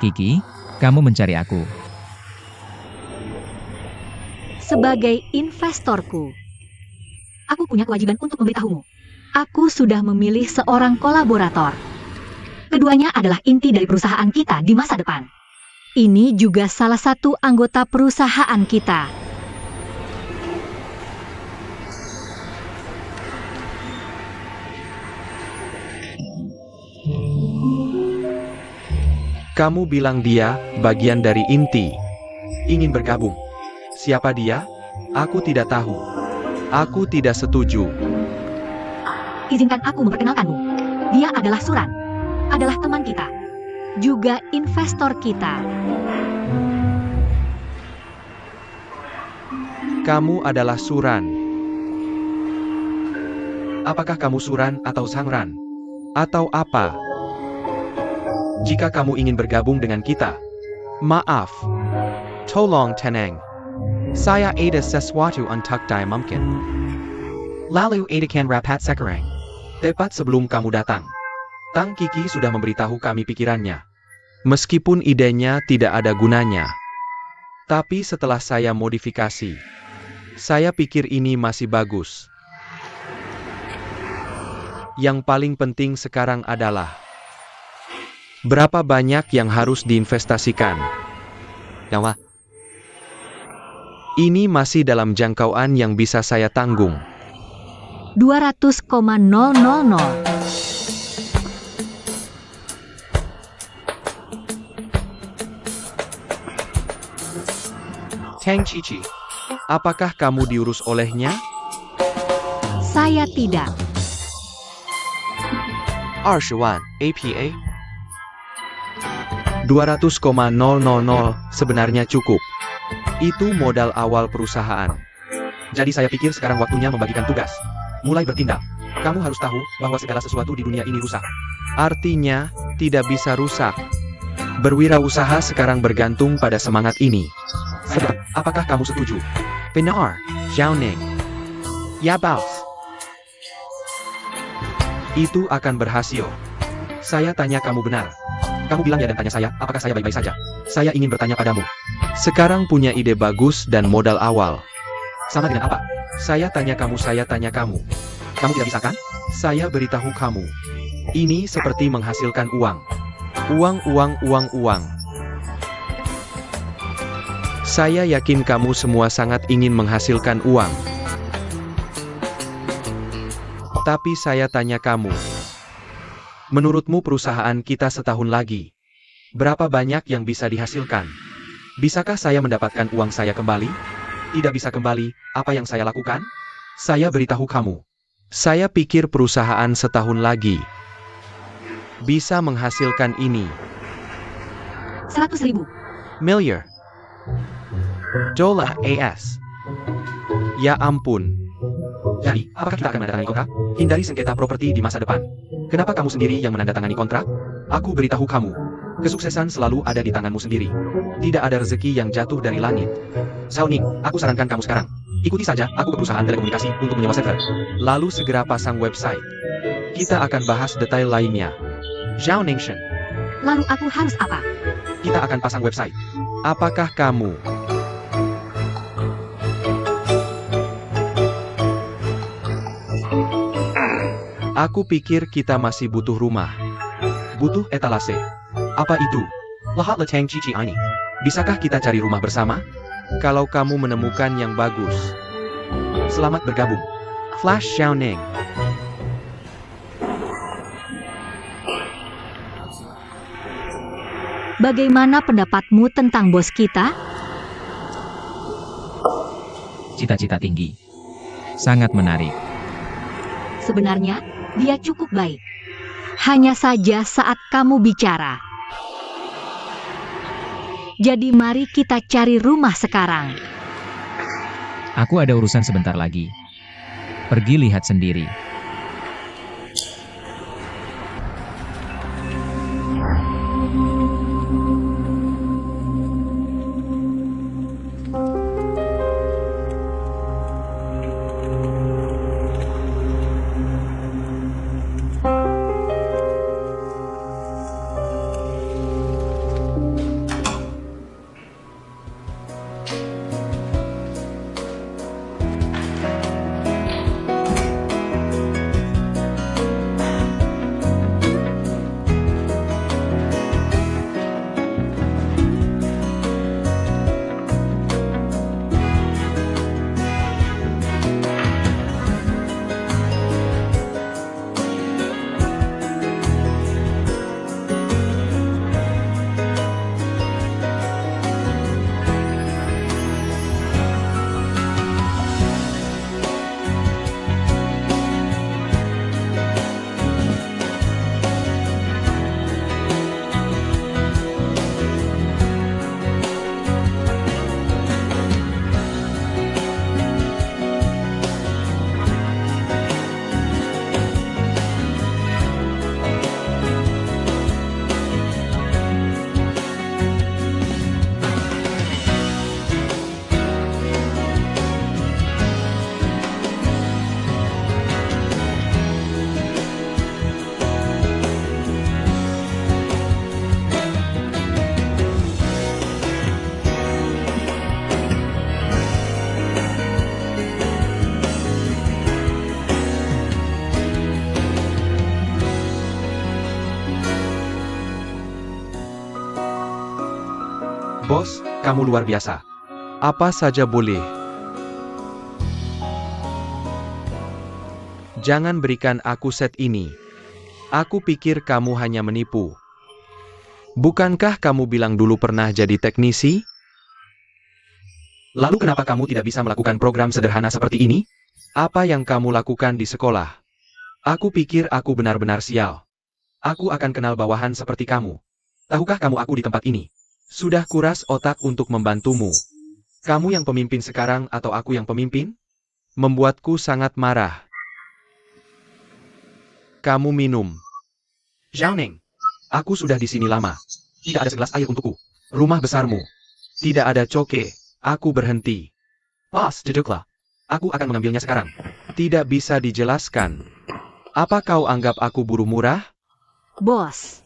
Kiki, kamu mencari aku. Sebagai investorku, aku punya kewajiban untuk memberitahumu. Aku sudah memilih seorang kolaborator. Keduanya adalah inti dari perusahaan kita di masa depan. Ini juga salah satu anggota perusahaan kita. Kamu bilang dia bagian dari inti. Ingin bergabung. Siapa dia? Aku tidak tahu. Aku tidak setuju. Izinkan aku memperkenalkanmu. Dia adalah Suran. Adalah teman kita. Juga investor kita. Kamu adalah Suran. Apakah kamu Suran atau Sangran? Atau apa? Jika kamu ingin bergabung dengan kita, maaf. Tolong tenang. Saya ada sesuatu untuk Dai mungkin. Lalu adakan rapat sekarang. Tepat sebelum kamu datang. Tang Kiki sudah memberitahu kami pikirannya. Meskipun idenya tidak ada gunanya. Tapi setelah saya modifikasi, saya pikir ini masih bagus. Yang paling penting sekarang adalah berapa banyak yang harus diinvestasikan. Yawa. Ini masih dalam jangkauan yang bisa saya tanggung. 200,000. Tang Cici, apakah kamu diurus olehnya? Saya tidak. 20 wan APA? 200,000 sebenarnya cukup. Itu modal awal perusahaan. Jadi saya pikir sekarang waktunya membagikan tugas. Mulai bertindak. Kamu harus tahu bahwa segala sesuatu di dunia ini rusak. Artinya, tidak bisa rusak. Berwirausaha sekarang bergantung pada semangat ini. Apakah kamu setuju? Benar, Zhao Ning. Ya, Boss. Itu akan berhasil. Saya tanya kamu benar. Kamu bilang ya dan tanya saya, apakah saya baik-baik saja? Saya ingin bertanya padamu. Sekarang punya ide bagus dan modal awal. Sama dengan apa? Saya tanya kamu, saya tanya kamu. Kamu tidak bisa kan? Saya beritahu kamu. Ini seperti menghasilkan uang. Uang. Saya yakin kamu semua sangat ingin menghasilkan uang. Tapi saya tanya kamu. Menurutmu perusahaan kita setahun lagi, berapa banyak yang bisa dihasilkan? Bisakah saya mendapatkan uang saya kembali? Tidak bisa kembali, apa yang saya lakukan? Saya beritahu kamu. Saya pikir perusahaan setahun lagi bisa menghasilkan ini. 100.000. Miliar. Dolar AS. Ya ampun. Jadi, apakah kita akan menandatangani kontrak? Hindari sengketa properti di masa depan. Kenapa kamu sendiri yang menandatangani kontrak? Aku beritahu kamu. Kesuksesan selalu ada di tanganmu sendiri. Tidak ada rezeki yang jatuh dari langit. Xiao Ning, aku sarankan kamu sekarang. Ikuti saja aku ke perusahaan telekomunikasi untuk menyewa server. Lalu segera pasang website. Kita akan bahas detail lainnya. Zhao Ningshen, Lalu aku harus apa? kita akan pasang website. Apakah kamu? Aku pikir kita masih butuh rumah. Butuh etalase. Apa itu? Lahat letang cici ini. Bisakah kita cari rumah bersama? Kalau kamu menemukan yang bagus. Selamat bergabung. Flash Xiaoning. Bagaimana pendapatmu tentang bos kita? Cita-cita tinggi. Sangat menarik. Sebenarnya, dia cukup baik. Hanya saja saat kamu bicara. Jadi mari kita cari rumah sekarang. Aku ada urusan sebentar lagi. Pergi lihat sendiri. Bos, kamu luar biasa. Apa saja boleh. Jangan berikan aku set ini. Aku pikir kamu hanya menipu. Bukankah kamu bilang dulu pernah jadi teknisi? Lalu kenapa kamu tidak bisa melakukan program sederhana seperti ini? Apa yang kamu lakukan di sekolah? Aku pikir aku benar-benar sial. Aku akan kenal bawahan seperti kamu. Tahukah kamu aku di tempat ini? Sudah kuras otak untuk membantumu. Kamu yang pemimpin sekarang atau aku yang pemimpin? Membuatku sangat marah. Kamu minum. Zhao Ning, aku sudah di sini lama. Tidak ada segelas air untukku. Rumah besarmu. Tidak ada coke. Aku berhenti. Pas, duduklah. Aku akan mengambilnya sekarang. Tidak bisa dijelaskan. Apa kau anggap aku buruh murah? Bos,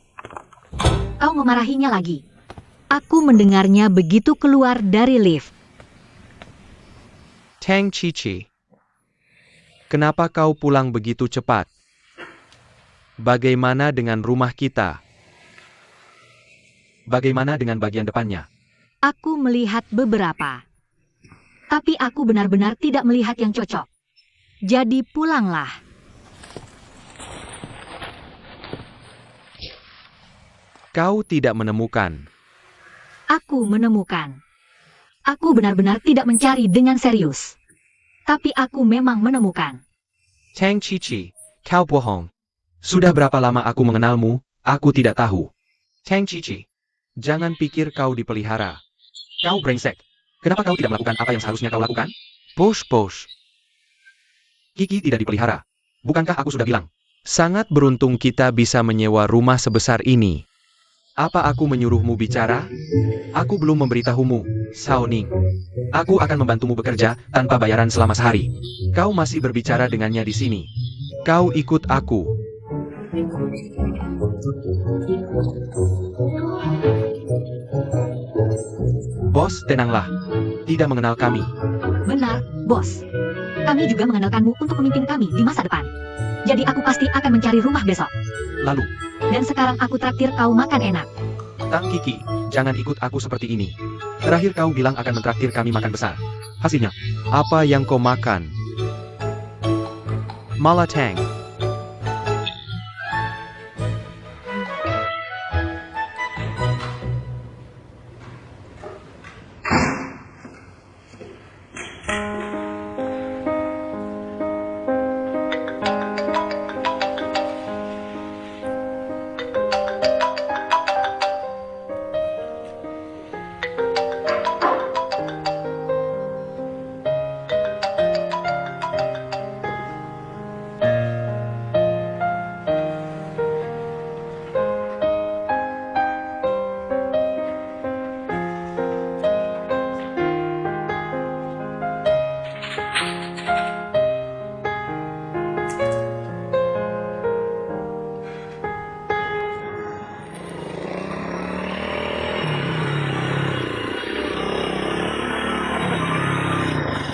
kau memarahinya lagi. Aku mendengarnya begitu keluar dari lift. Tang Cici. Kenapa kau pulang begitu cepat? Bagaimana dengan rumah kita? Bagaimana dengan bagian depannya? Aku melihat beberapa. Tapi aku benar-benar tidak melihat yang cocok. Jadi pulanglah. Kau tidak menemukan. Aku menemukan. Aku benar-benar tidak mencari dengan serius. Tapi aku memang menemukan. Tang Cici, kau bohong. Sudah berapa lama aku mengenalmu, aku tidak tahu. Tang Cici, jangan pikir kau dipelihara. Kau brengsek. Kenapa kau tidak melakukan apa yang seharusnya kau lakukan? Bosh. Kiki tidak dipelihara. Bukankah aku sudah bilang? Sangat beruntung kita bisa menyewa rumah sebesar ini. Apa aku menyuruhmu bicara? Aku belum memberitahumu, Shao Ning. Aku akan membantumu bekerja tanpa bayaran selama sehari. Kau masih berbicara dengannya di sini. Kau ikut aku. Bos, tenanglah. Tidak mengenal kami. Benar, bos. Kami juga mengenalkanmu untuk memimpin kami di masa depan. Jadi aku pasti akan mencari rumah besok. Lalu, Dan sekarang aku traktir kau makan enak. Tang Kiki, jangan ikut aku seperti ini. Terakhir kau bilang akan mentraktir kami makan besar. Hasilnya, apa yang kau makan? Malatang.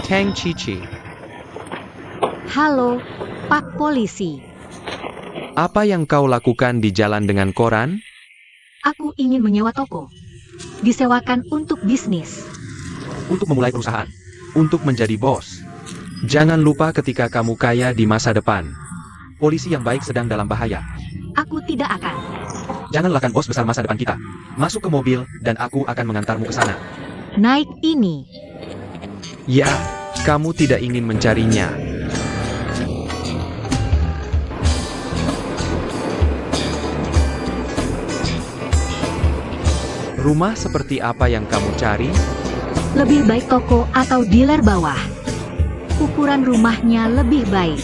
Tang Cici, Halo, Pak Polisi. apa yang kau lakukan di jalan dengan koran? Aku ingin menyewa toko. Disewakan untuk bisnis. Untuk memulai perusahaan. Untuk menjadi bos. Jangan lupa ketika kamu kaya di masa depan. Polisi yang baik sedang dalam bahaya. Aku tidak akan. Jangan lakukan bos besar masa depan kita. Masuk ke mobil, dan aku akan mengantarmu ke sana. Naik ini. Ya, kamu tidak ingin mencarinya. Rumah seperti apa yang kamu cari? Lebih baik toko atau dealer bawah. Ukuran rumahnya lebih baik.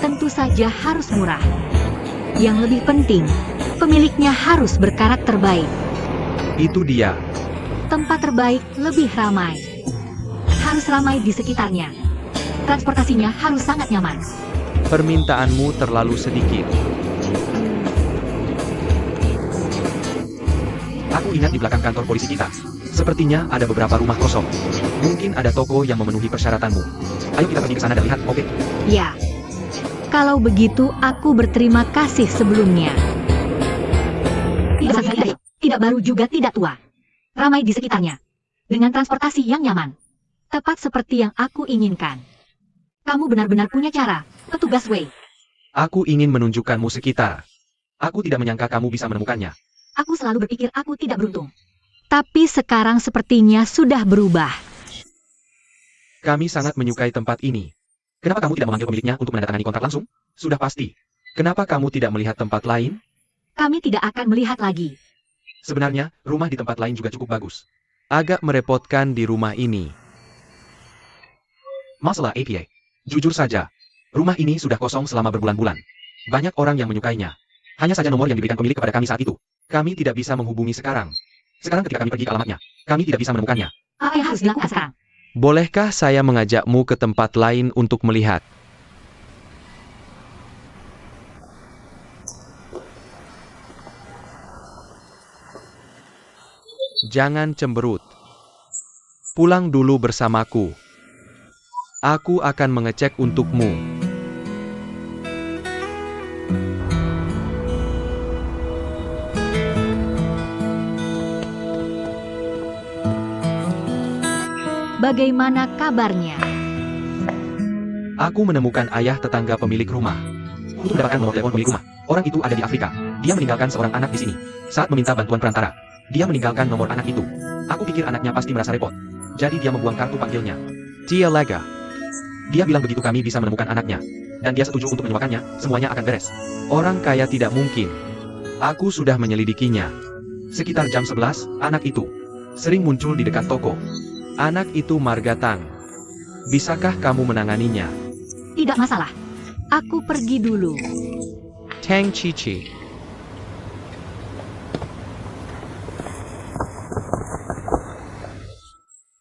Tentu saja harus murah. Yang lebih penting, pemiliknya harus berkarakter baik. Itu dia. Tempat terbaik lebih ramai. Harus ramai di sekitarnya. Transportasinya harus sangat nyaman. Permintaanmu terlalu sedikit. Aku ingat di belakang kantor polisi kita. Sepertinya ada beberapa rumah kosong. Mungkin ada toko yang memenuhi persyaratanmu. Ayo kita pergi ke sana dan lihat, oke? Ya. Kalau begitu, aku berterima kasih sebelumnya. Tidak baru juga tidak tua. Ramai di sekitarnya. Dengan transportasi yang nyaman. Tepat seperti yang aku inginkan. Kamu benar-benar punya cara, petugas Wei. Aku ingin menunjukkanmu sekitar. Aku tidak menyangka kamu bisa menemukannya. Aku selalu berpikir aku tidak beruntung. Tapi sekarang sepertinya sudah berubah. Kami sangat menyukai tempat ini. Kenapa kamu tidak memanggil pemiliknya untuk menandatangani kontrak langsung? Sudah pasti. Kenapa kamu tidak melihat tempat lain? Kami tidak akan melihat lagi. Sebenarnya, rumah di tempat lain juga cukup bagus. Agak merepotkan di rumah ini. Masalah APA. Jujur saja, rumah ini sudah kosong selama berbulan-bulan. Banyak orang yang menyukainya. Hanya saja nomor yang diberikan pemilik kepada kami saat itu. Kami tidak bisa menghubungi sekarang. Sekarang ketika kami pergi ke alamatnya, kami tidak bisa menemukannya. Apa yang harus dilakukan sekarang? Bolehkah saya mengajakmu ke tempat lain untuk melihat? Jangan cemberut. Pulang dulu bersamaku. Aku akan mengecek untukmu. Bagaimana kabarnya? Aku menemukan ayah tetangga pemilik rumah. Untuk mendapatkan nomor telepon pemilik rumah, orang itu ada di Afrika. Dia meninggalkan seorang anak di sini. Saat meminta bantuan perantara, dia meninggalkan nomor anak itu. Aku pikir anaknya pasti merasa repot. Jadi dia membuang kartu panggilnya. Tia Lega. Dia bilang begitu kami bisa menemukan anaknya. Dan dia setuju untuk menyewakannya, semuanya akan beres. Orang kaya tidak mungkin. Aku sudah menyelidikinya. Sekitar jam 11, anak itu sering muncul di dekat toko. Anak itu Margatang. Bisakah kamu menanganinya? Tidak masalah. Aku pergi dulu. Tang Cici.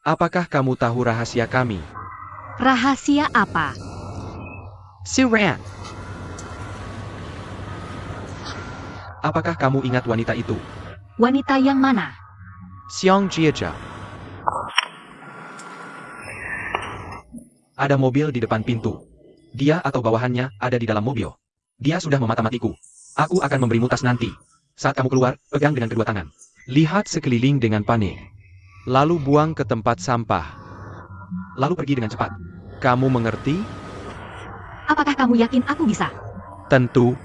Apakah kamu tahu rahasia kami? Rahasia apa? Suran. Apakah kamu ingat wanita itu? Wanita yang mana? Xiong Jieja. Ada mobil di depan pintu. Dia atau bawahannya ada di dalam mobil. Dia sudah memata-matiku. Aku akan memberimu tas nanti. Saat kamu keluar, pegang dengan kedua tangan. Lihat sekeliling dengan panik. Lalu buang ke tempat sampah. Lalu pergi dengan cepat. Kamu mengerti? Apakah kamu yakin aku bisa? Tentu.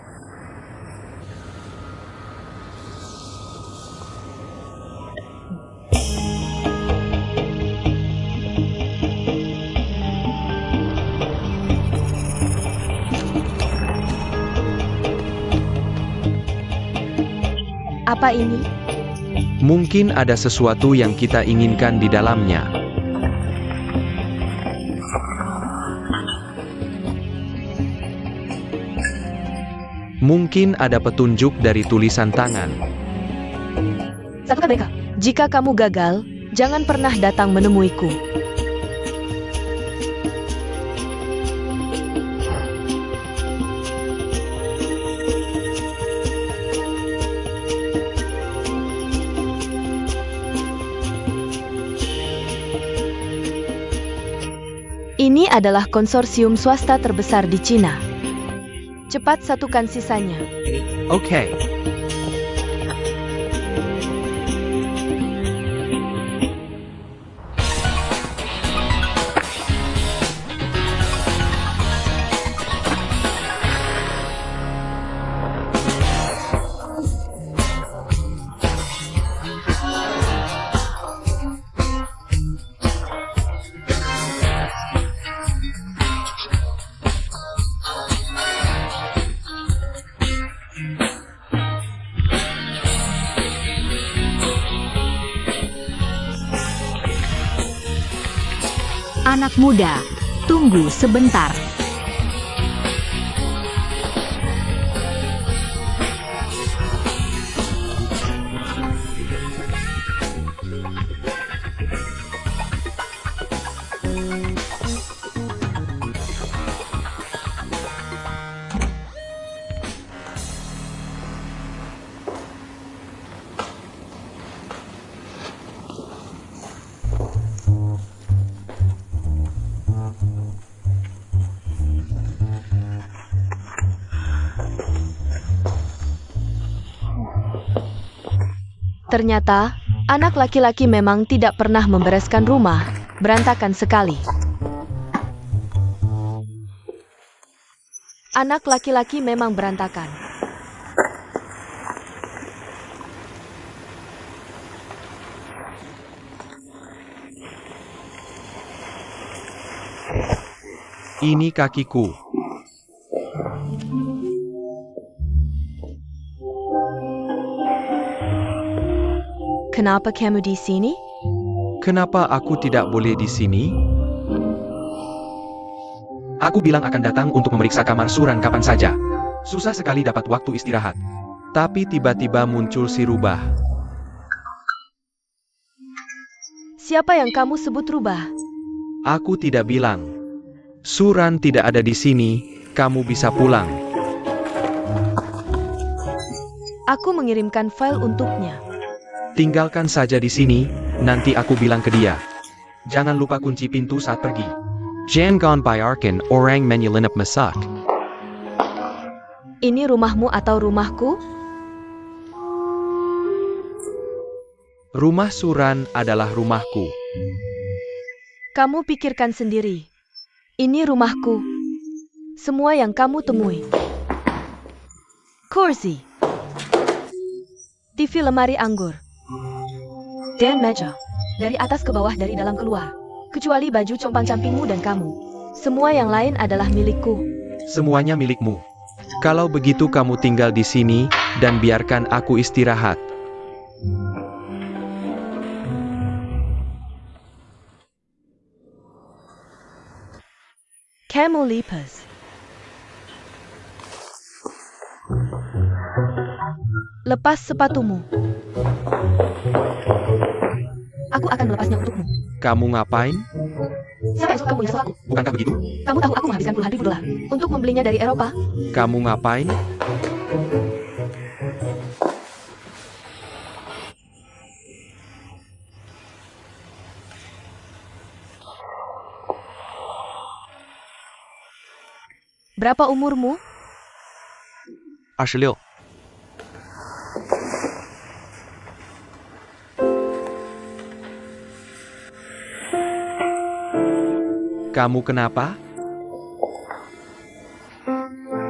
Apa ini? Mungkin ada sesuatu yang kita inginkan di dalamnya. Mungkin ada petunjuk dari tulisan tangan. Satukan mereka. Jika kamu gagal, jangan pernah datang menemuiku. Ini adalah konsorsium swasta terbesar di Cina. Cepat satukan sisanya. Oke. Anak muda, tunggu sebentar. Ternyata, anak laki-laki memang tidak pernah membereskan rumah, berantakan sekali. Anak laki-laki memang berantakan. Ini kakiku. Kenapa kamu di sini? Kenapa aku tidak boleh di sini? Aku bilang akan datang untuk memeriksa kamar Suran kapan saja. Susah sekali dapat waktu istirahat. Tapi tiba-tiba muncul si rubah. Siapa yang kamu sebut rubah? Aku tidak bilang. Suran tidak ada di sini, kamu bisa pulang. Aku mengirimkan file untuknya. Tinggalkan saja di sini, nanti aku bilang ke dia. Jangan lupa kunci pintu saat pergi. Jangan biarkan orang menyelinap masak. Ini rumahmu atau rumahku? Rumah Suran adalah rumahku. Kamu pikirkan sendiri. Ini rumahku. Semua yang kamu temui. Kursi. TV lemari anggur. Dan meja. Dari atas ke bawah, dari dalam keluar. Kecuali baju compang-campingmu dan kamu. Semua yang lain adalah milikku. Semuanya milikmu. Kalau begitu kamu tinggal di sini, dan biarkan aku istirahat. Kamu lipas. Lepas sepatumu. Aku akan melepasnya untukmu. Kamu ngapain? Siapa yang suka kamu nyesel aku? Bukankah begitu? Kamu tahu aku menghabiskan puluhan ribu dolar Untuk membelinya dari Eropa, Kamu ngapain? berapa umurmu? 26. Kamu kenapa?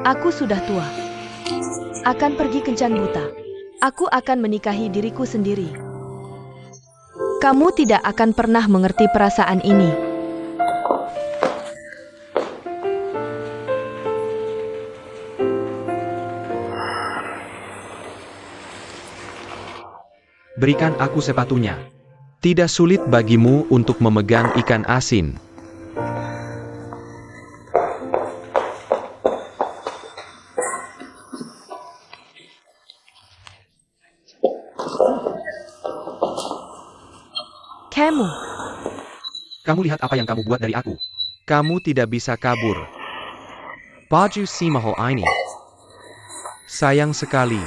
Aku sudah tua. Akan pergi kencan buta. Aku akan menikahi diriku sendiri. Kamu tidak akan pernah mengerti perasaan ini. Berikan aku sepatunya. Tidak sulit bagimu untuk memegang ikan asin. Kamu, Kamu lihat apa yang kamu buat dari aku. Kamu tidak bisa kabur. Baju si mahal ini. Sayang sekali.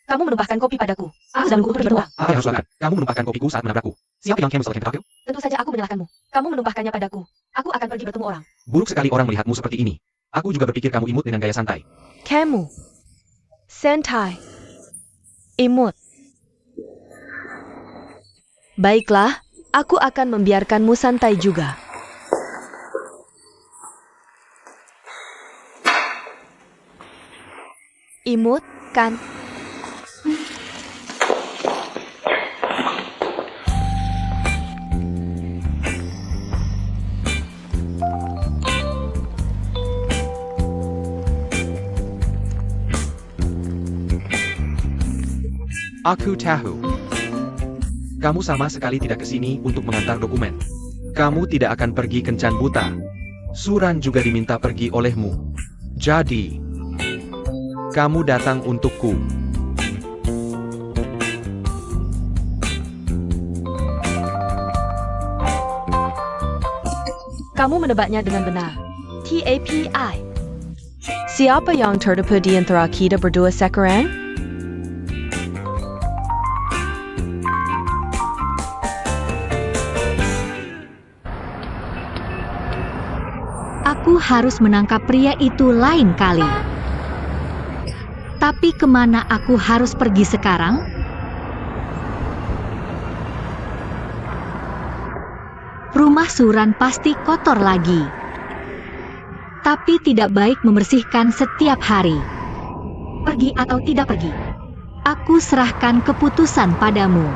Kamu menumpahkan kopi padaku. Aku sedang menunggu pergi bertuah. Apa yang harus lakukan? Kamu menumpahkan kopiku saat menabrakku. Siapa yang kamu selesaikan terakhir? Tentu saja aku menyalahkanmu. Kamu menumpahkannya padaku. Aku akan pergi bertemu orang. Buruk sekali orang melihatmu seperti ini. Aku juga berpikir kamu imut dengan gaya santai. kamu, santai, imut. Baiklah, aku akan membiarkanmu santai juga. Imut, kan? Aku tahu. Kamu sama sekali tidak ke sini untuk mengantar dokumen. Kamu tidak akan pergi kencan buta. Suran juga diminta pergi olehmu. Jadi, kamu datang untukku. Kamu menebaknya dengan benar. TAPI. Siapa yang terdapat di antara kita berdua sekarang? Aku harus menangkap pria itu lain kali. Tapi kemana aku harus pergi sekarang? Rumah Suran pasti kotor lagi. Tapi tidak baik membersihkan setiap hari. Pergi atau tidak pergi? Aku serahkan keputusan padamu.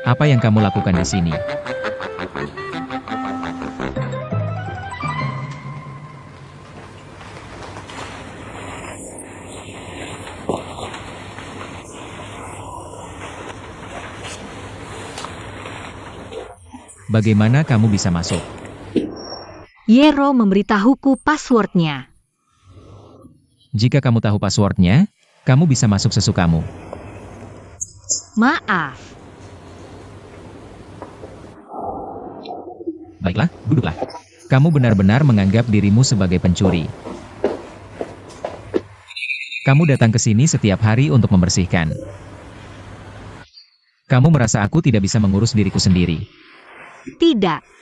Apa yang kamu lakukan di sini? Bagaimana kamu bisa masuk? Yero memberitahuku passwordnya. Jika kamu tahu passwordnya, kamu bisa masuk sesukamu. Maaf. Baiklah, duduklah. Kamu benar-benar menganggap dirimu sebagai pencuri. Kamu datang ke sini setiap hari untuk membersihkan. Kamu merasa aku tidak bisa mengurus diriku sendiri. Tidak.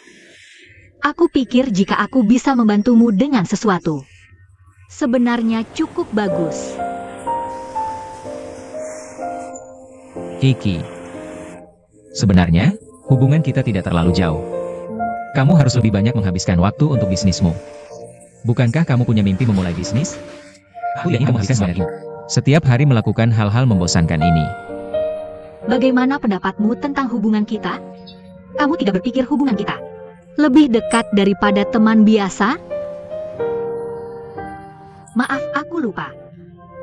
Aku pikir jika aku bisa membantumu dengan sesuatu. Sebenarnya cukup bagus. Kiki. Sebenarnya, hubungan kita tidak terlalu jauh. Kamu harus lebih banyak menghabiskan waktu untuk bisnismu. Bukankah kamu punya mimpi memulai bisnis? Aku ingin kamu habiskan semuanya. Setiap hari melakukan hal-hal membosankan ini. Bagaimana pendapatmu tentang hubungan kita? Kamu tidak berpikir hubungan kita lebih dekat daripada teman biasa? Maaf, aku lupa.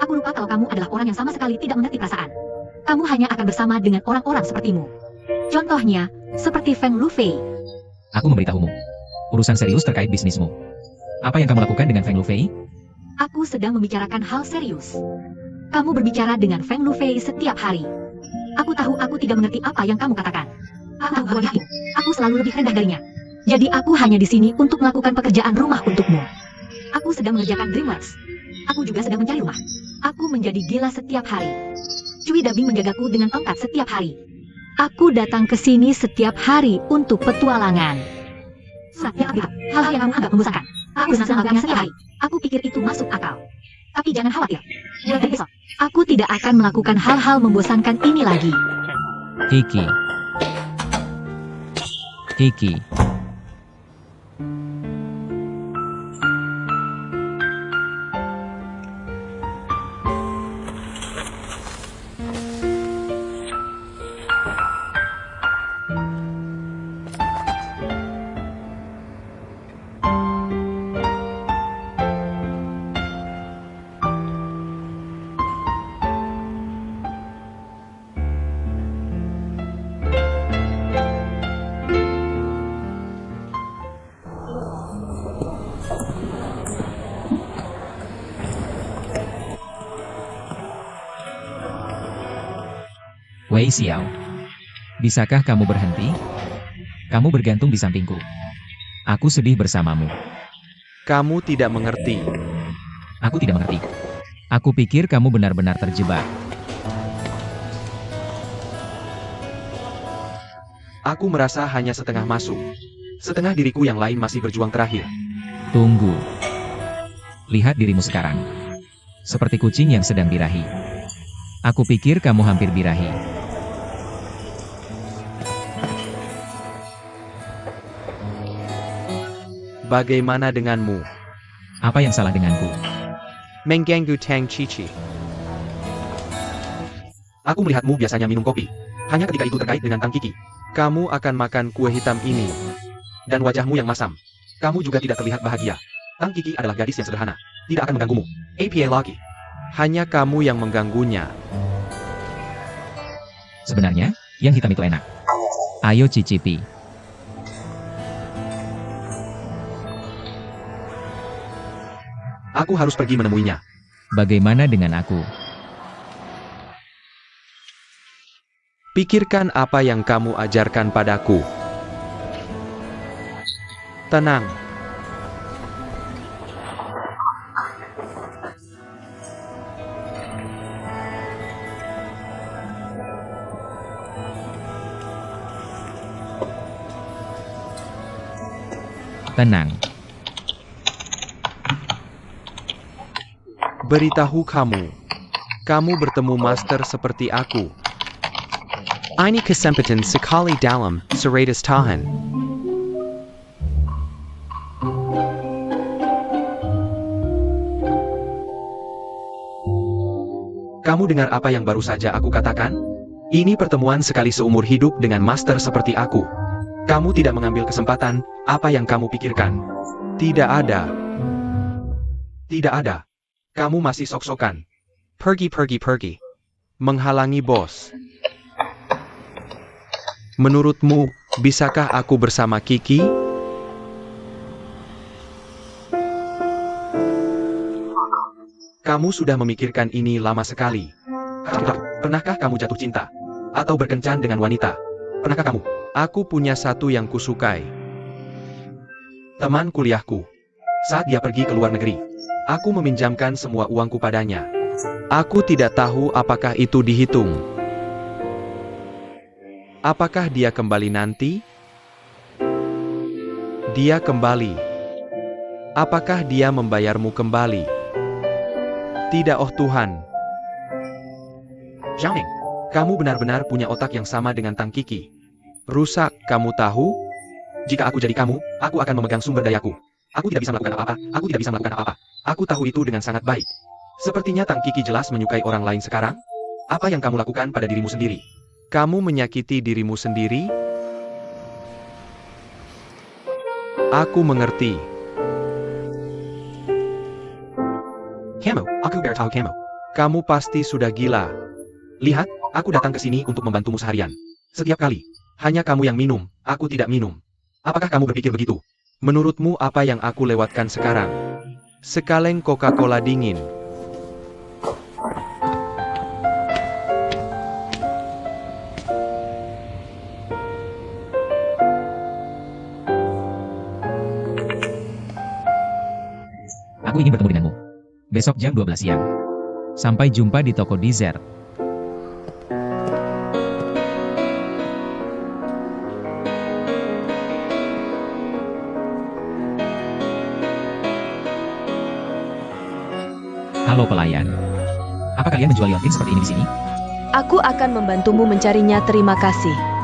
Aku lupa kalau kamu adalah orang yang sama sekali tidak mengerti perasaan. Kamu hanya akan bersama dengan orang-orang sepertimu. Contohnya, seperti Feng Lufei. Aku memberitahumu. Urusan serius terkait bisnismu. Apa yang kamu lakukan dengan Feng Lufei? Aku sedang membicarakan hal serius. Kamu berbicara dengan Feng Lufei setiap hari. Aku tahu aku tidak mengerti apa yang kamu katakan. Aku tahu bahwa aku selalu lebih rendah darinya. Jadi aku hanya di sini untuk melakukan pekerjaan rumah untukmu. Aku sedang mengerjakan Dreamworks. Aku juga sedang mencari rumah. Aku menjadi gila setiap hari. Cui Dabing menjagaku dengan tongkat setiap hari. Aku datang ke sini setiap hari untuk petualangan. Hal-hal yang kamu anggap membosankan. Aku senang melakukannya setiap hari. Aku pikir itu masuk akal. Tapi jangan khawatir. Mulai dari besok, aku tidak akan melakukan hal-hal membosankan ini lagi. Kiki. Kiki. Wei Xiao. Bisakah kamu berhenti? Kamu bergantung di sampingku. Aku sedih bersamamu. Kamu tidak mengerti. Aku tidak mengerti. Aku pikir kamu benar-benar terjebak. Aku merasa hanya setengah masuk. Setengah diriku yang lain masih berjuang terakhir. Tunggu. Lihat dirimu sekarang. Seperti kucing yang sedang birahi. Aku pikir kamu hampir birahi. Bagaimana denganmu? Apa yang salah denganku? Mengganggu Tang Cici. Aku melihatmu biasanya minum kopi. Hanya ketika itu terkait dengan Tang Kiki. Kamu akan makan kue hitam ini. Dan wajahmu yang masam. Kamu juga tidak terlihat bahagia. Tang Kiki adalah gadis yang sederhana. Tidak akan mengganggumu. APA lagi. Hanya kamu yang mengganggunya. Sebenarnya, yang hitam itu enak. Ayo cicipi. Aku harus pergi menemuinya. Bagaimana dengan aku? Pikirkan apa yang kamu ajarkan padaku. Tenang. Tenang. Beritahu kamu. Kamu bertemu master seperti aku. Ini kesempatan sekali dalam 100 tahun. Kamu dengar apa yang baru saja aku katakan? Ini pertemuan sekali seumur hidup dengan master seperti aku. Kamu tidak mengambil kesempatan, apa yang kamu pikirkan? Tidak ada. Tidak ada. Kamu masih sok-sokan. Pergi. Menghalangi bos. Menurutmu, bisakah aku bersama Kiki? Kamu sudah memikirkan ini lama sekali. Pernahkah kamu jatuh cinta? Atau berkencan dengan wanita? Pernahkah kamu? Aku punya satu yang kusukai. Teman kuliahku. Saat dia pergi ke luar negeri, aku meminjamkan semua uangku padanya. Aku tidak tahu apakah itu dihitung. Apakah dia kembali nanti? Dia kembali. Apakah dia membayarmu kembali? Tidak, oh Tuhan. Zhang Ning, kamu benar-benar punya otak yang sama dengan Tang Kiki. Rusak, kamu tahu? Jika aku jadi kamu, aku akan memegang sumber dayaku. Aku tidak bisa melakukan apa-apa, aku tidak bisa melakukan apa-apa. Aku tahu itu dengan sangat baik. Sepertinya Tang Kiki jelas menyukai orang lain sekarang. Apa yang kamu lakukan pada dirimu sendiri? Kamu menyakiti dirimu sendiri? Aku mengerti. Kamu, aku bertahu kamu. Kamu pasti sudah gila. Lihat, aku datang ke sini untuk membantumu seharian. Setiap kali. Hanya kamu yang minum, aku tidak minum. Apakah kamu berpikir begitu? Menurutmu apa yang aku lewatkan sekarang? Sekaleng Coca-Cola dingin. Aku ingin bertemu denganmu. Besok jam 12 siang. Sampai jumpa di toko dessert. Halo pelayan. Apa kalian menjual liontin seperti ini di sini? Aku akan membantumu mencarinya, terima kasih.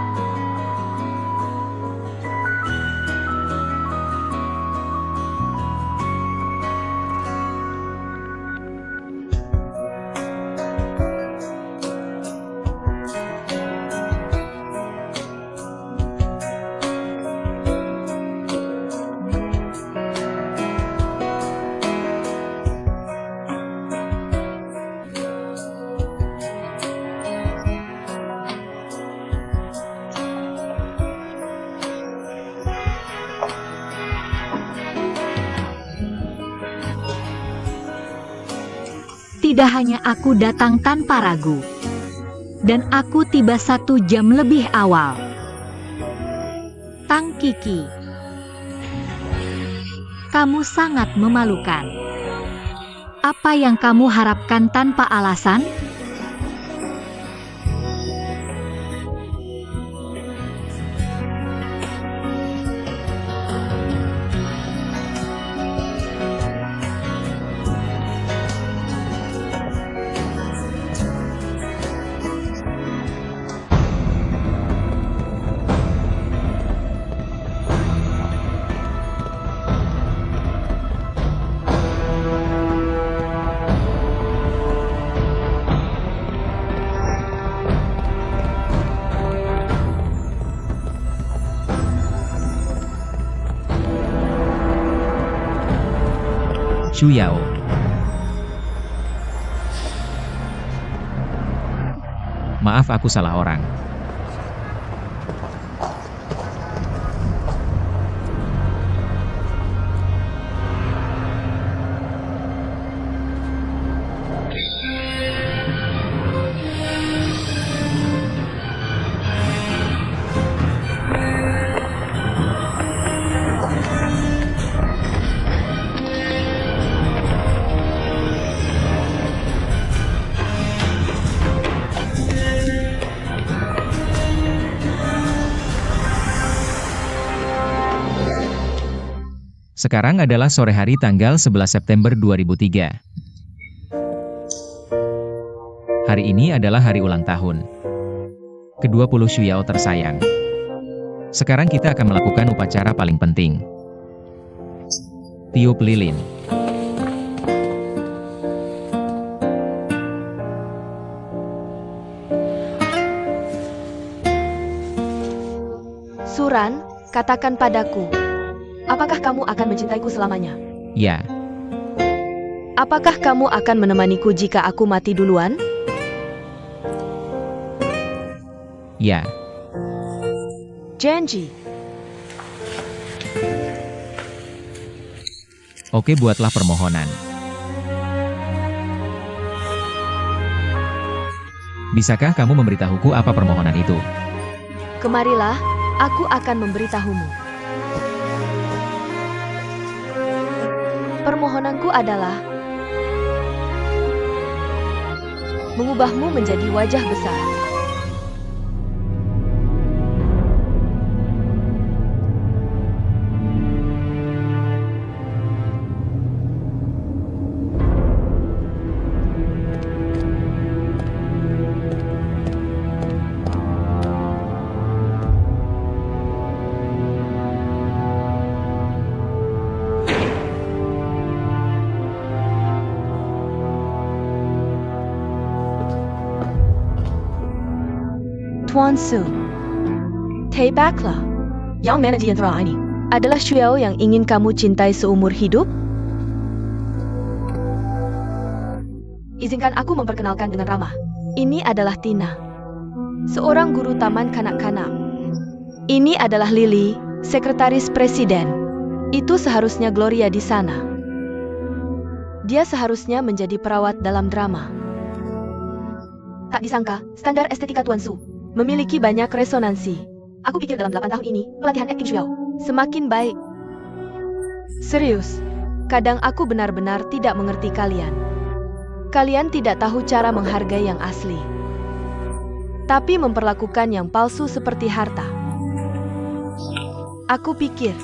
Tidak hanya aku datang tanpa ragu. Dan aku tiba 1 jam lebih awal. Tang Kiki. Kamu sangat memalukan. Apa yang kamu harapkan tanpa alasan? Xu Yao. Maaf, aku salah orang. Sekarang adalah sore hari tanggal 11 September 2003. Hari ini adalah hari ulang tahun ke-20 Xu Yao tersayang. Sekarang kita akan melakukan upacara paling penting. Tiup lilin. Suran, katakan padaku. Apakah kamu akan mencintaiku selamanya? Ya, Apakah kamu akan menemaniku jika aku mati duluan? ya. Janji. Oke, buatlah permohonan. Bisakah kamu memberitahuku apa permohonan itu? Kemarilah, aku akan memberitahumu. Permohonanku adalah mengubahmu menjadi wajah besar. Tuan Su, Tay Bakla, Yang mana di antara ini? adalah Xiao yang ingin kamu cintai seumur hidup? Izinkan aku memperkenalkan dengan ramah. Ini adalah Tina, seorang guru taman kanak-kanak. Ini adalah Lily, sekretaris presiden. Itu seharusnya Gloria di sana. Dia seharusnya menjadi perawat dalam drama. Tak disangka, standar estetika Tuan Su Memiliki banyak resonansi. Aku pikir dalam 8 tahun ini, pelatihan acting Xiao Semakin baik. Serius, kadang aku benar-benar tidak mengerti kalian. Kalian tidak tahu cara menghargai yang asli, tapi memperlakukan yang palsu seperti harta. Aku pikir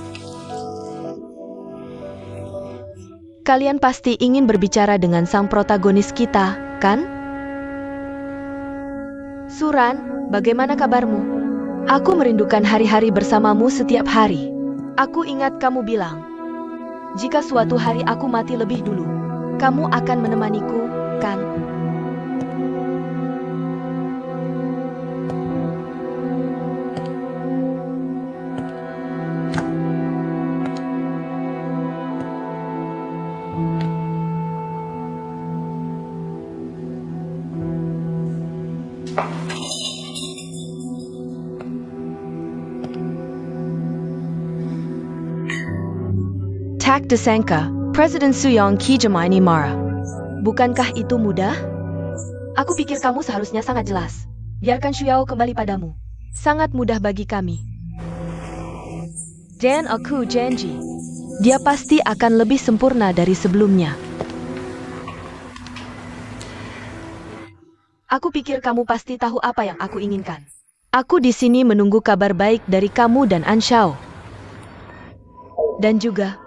kalian pasti ingin berbicara dengan sang protagonis kita, kan? Suran, bagaimana kabarmu? Aku merindukan hari-hari bersamamu setiap hari. Aku ingat kamu bilang, jika suatu hari aku mati lebih dulu, kamu akan menemaniku, kan? Tak disangka, Presiden Suyong Kijamaini marah. Bukankah itu mudah? Aku pikir kamu seharusnya sangat jelas. Biarkan Xiao kembali padamu. Sangat mudah bagi kami. Dan aku janji, dia pasti akan lebih sempurna dari sebelumnya. Aku pikir kamu pasti tahu apa yang aku inginkan. Aku di sini menunggu kabar baik dari kamu dan Anshao. Dan juga,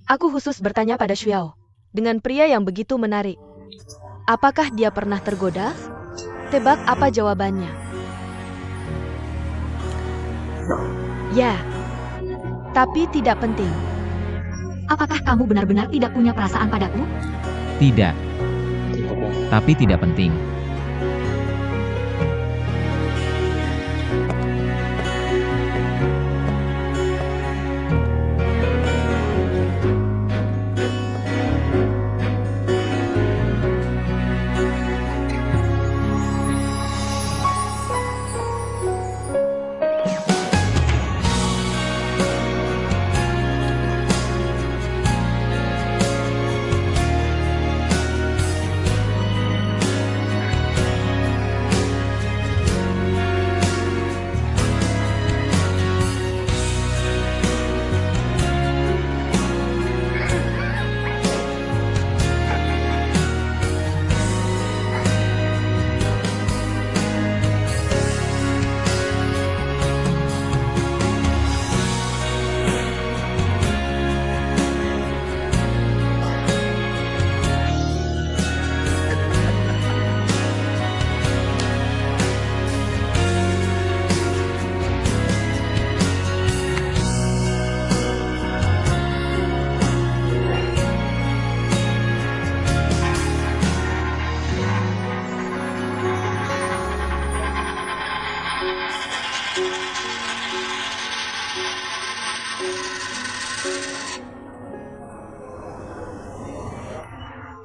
aku khusus bertanya pada Xiao, dengan pria yang begitu menarik, apakah dia pernah tergoda? Tebak apa jawabannya? Ya, tapi tidak penting. Apakah kamu benar-benar tidak punya perasaan padaku? Tidak. Tapi tidak penting.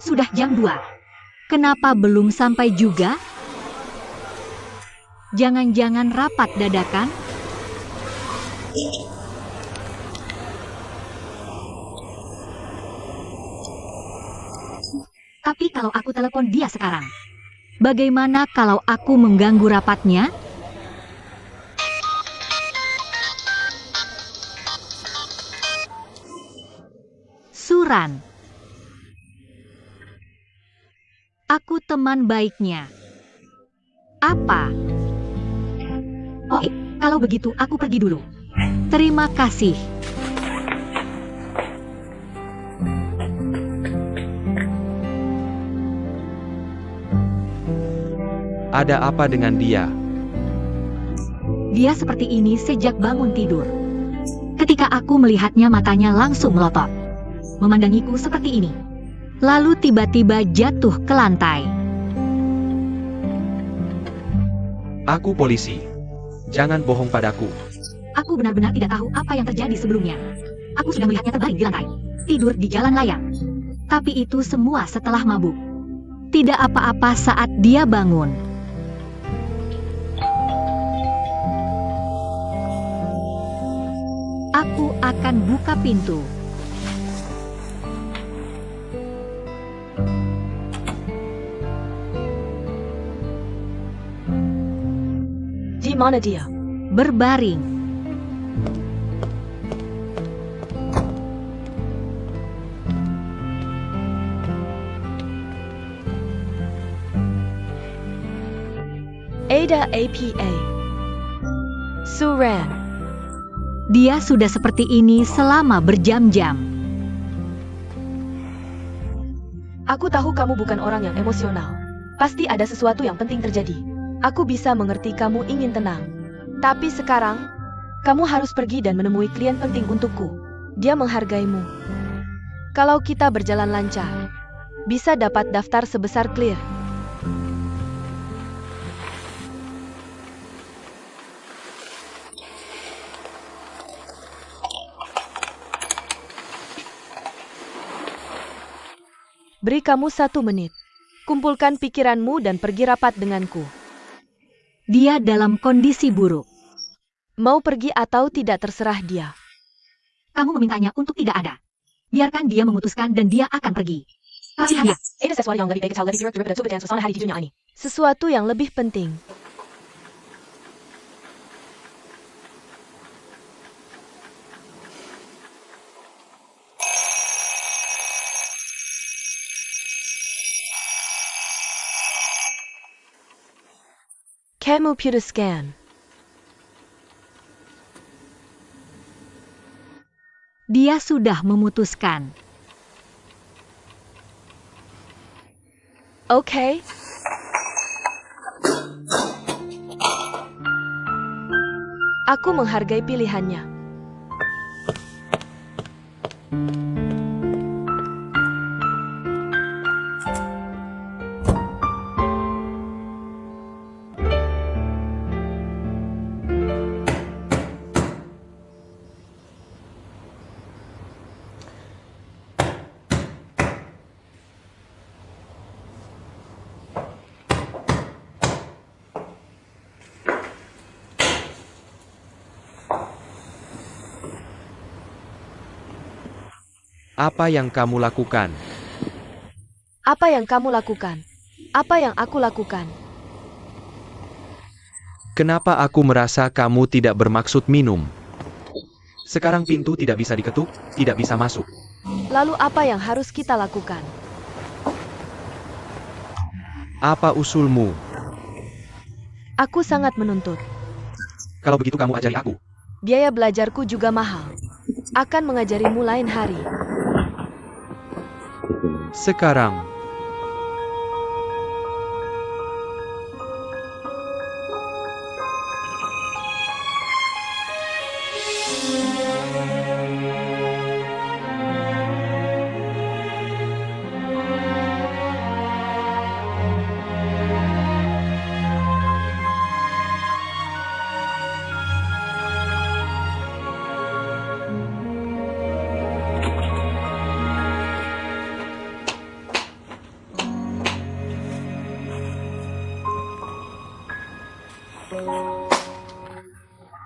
Sudah jam 2. Kenapa belum sampai juga? Jangan-jangan rapat dadakan? Tapi kalau aku telepon dia sekarang, bagaimana kalau aku mengganggu rapatnya? Suran. Aku teman baiknya. Apa? Oke, kalau begitu aku pergi dulu. Terima kasih. Ada apa dengan dia? Dia seperti ini sejak bangun tidur. Ketika aku melihatnya, matanya langsung melotot, memandangiku seperti ini. Lalu tiba-tiba jatuh ke lantai. Aku polisi. Jangan bohong padaku. Aku benar-benar tidak tahu apa yang terjadi sebelumnya. Aku sudah melihatnya terbaring di lantai, tidur di jalan layang. Tapi itu semua setelah mabuk. Tidak apa-apa saat dia bangun. Aku akan buka pintu. Di mana dia? Berbaring. Ada APA. Suran. Dia sudah seperti ini selama berjam-jam. Aku tahu kamu bukan orang yang emosional. Pasti ada sesuatu yang penting terjadi. Aku bisa mengerti kamu ingin tenang. Tapi sekarang, kamu harus pergi dan menemui klien penting untukku. Dia menghargaimu. Kalau kita berjalan lancar, bisa dapat daftar sebesar clear. Beri kamu 1 menit. Kumpulkan pikiranmu dan pergi rapat denganku. Dia dalam kondisi buruk. Mau pergi atau tidak terserah dia. Kamu memintanya untuk tidak ada. Biarkan dia memutuskan dan dia akan pergi. Kasihan dia. Sesuatu yang lebih penting. Computer scan. Dia sudah memutuskan. Oke. Aku menghargai pilihannya. Apa yang kamu lakukan? Apa yang kamu lakukan? Apa yang aku lakukan? Kenapa aku merasa kamu tidak bermaksud minum? Sekarang pintu tidak bisa diketuk, tidak bisa masuk. Lalu apa yang harus kita lakukan? Apa usulmu? Aku sangat menuntut. Kalau begitu kamu ajari aku. Biaya belajarku juga mahal. Akan mengajarimu lain hari. Sekarang.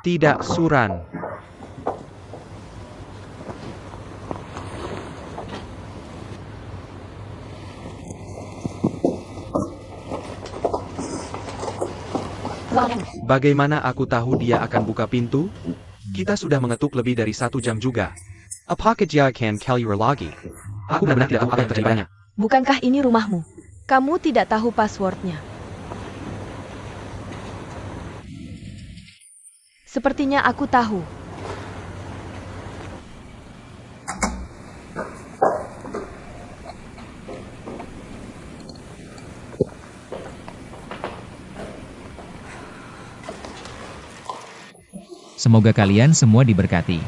Tidak suran. Bagaimana aku tahu dia akan buka pintu? Kita sudah mengetuk lebih dari 1 jam juga. Apakah dia akan keluar lagi? Aku benar-benar tidak tahu apa yang terjadi padanya. Bukankah ini rumahmu? Kamu tidak tahu passwordnya. Sepertinya aku tahu. Semoga kalian semua diberkati.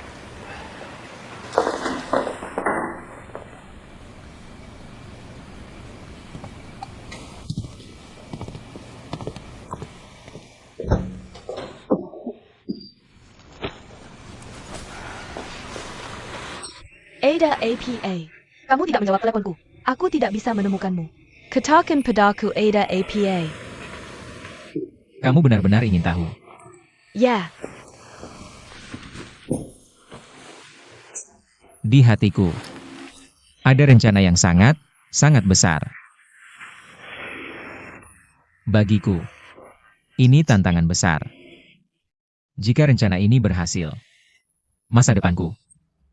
Ada APA. Kamu tidak menjawab teleponku. Aku tidak bisa menemukanmu. Katakan padaku Ada APA. Kamu benar-benar ingin tahu. Ya, Di hatiku, ada rencana yang sangat, sangat besar. Bagiku, ini tantangan besar. Jika rencana ini berhasil, masa depanku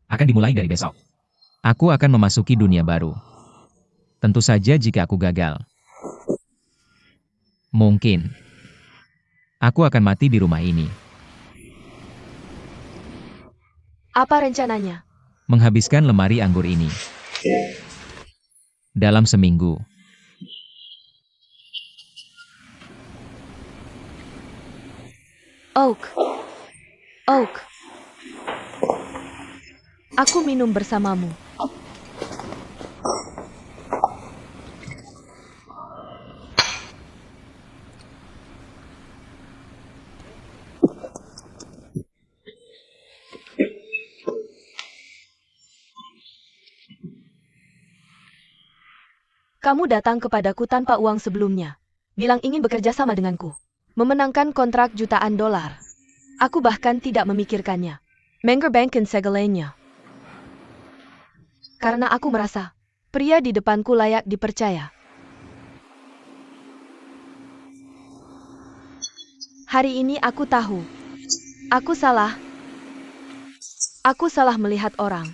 akan dimulai dari besok. Aku akan memasuki dunia baru. Tentu saja jika aku gagal. Mungkin, aku akan mati di rumah ini. apa rencananya? Menghabiskan lemari anggur ini. Dalam seminggu. Oak. Oak. Aku minum bersamamu. Kamu datang kepadaku tanpa uang sebelumnya. Bilang ingin bekerja sama denganku. Memenangkan kontrak jutaan dolar. Aku bahkan tidak memikirkannya. Mengorbankan segalanya. Karena aku merasa, pria di depanku layak dipercaya. Hari ini aku tahu. Aku salah. Aku salah melihat orang.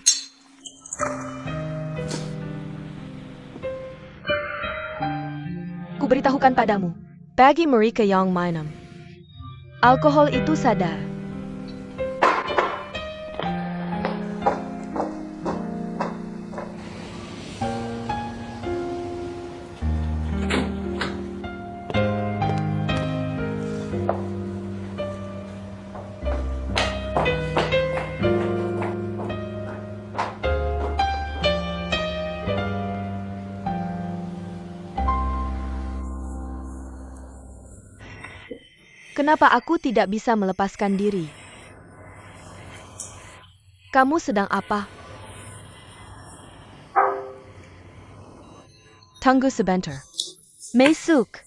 Kuberitahukan padamu, bagi mereka yang minum alkohol itu sadar. Kenapa aku tidak bisa melepaskan diri? Kamu sedang apa? Tunggu sebentar. Masuk.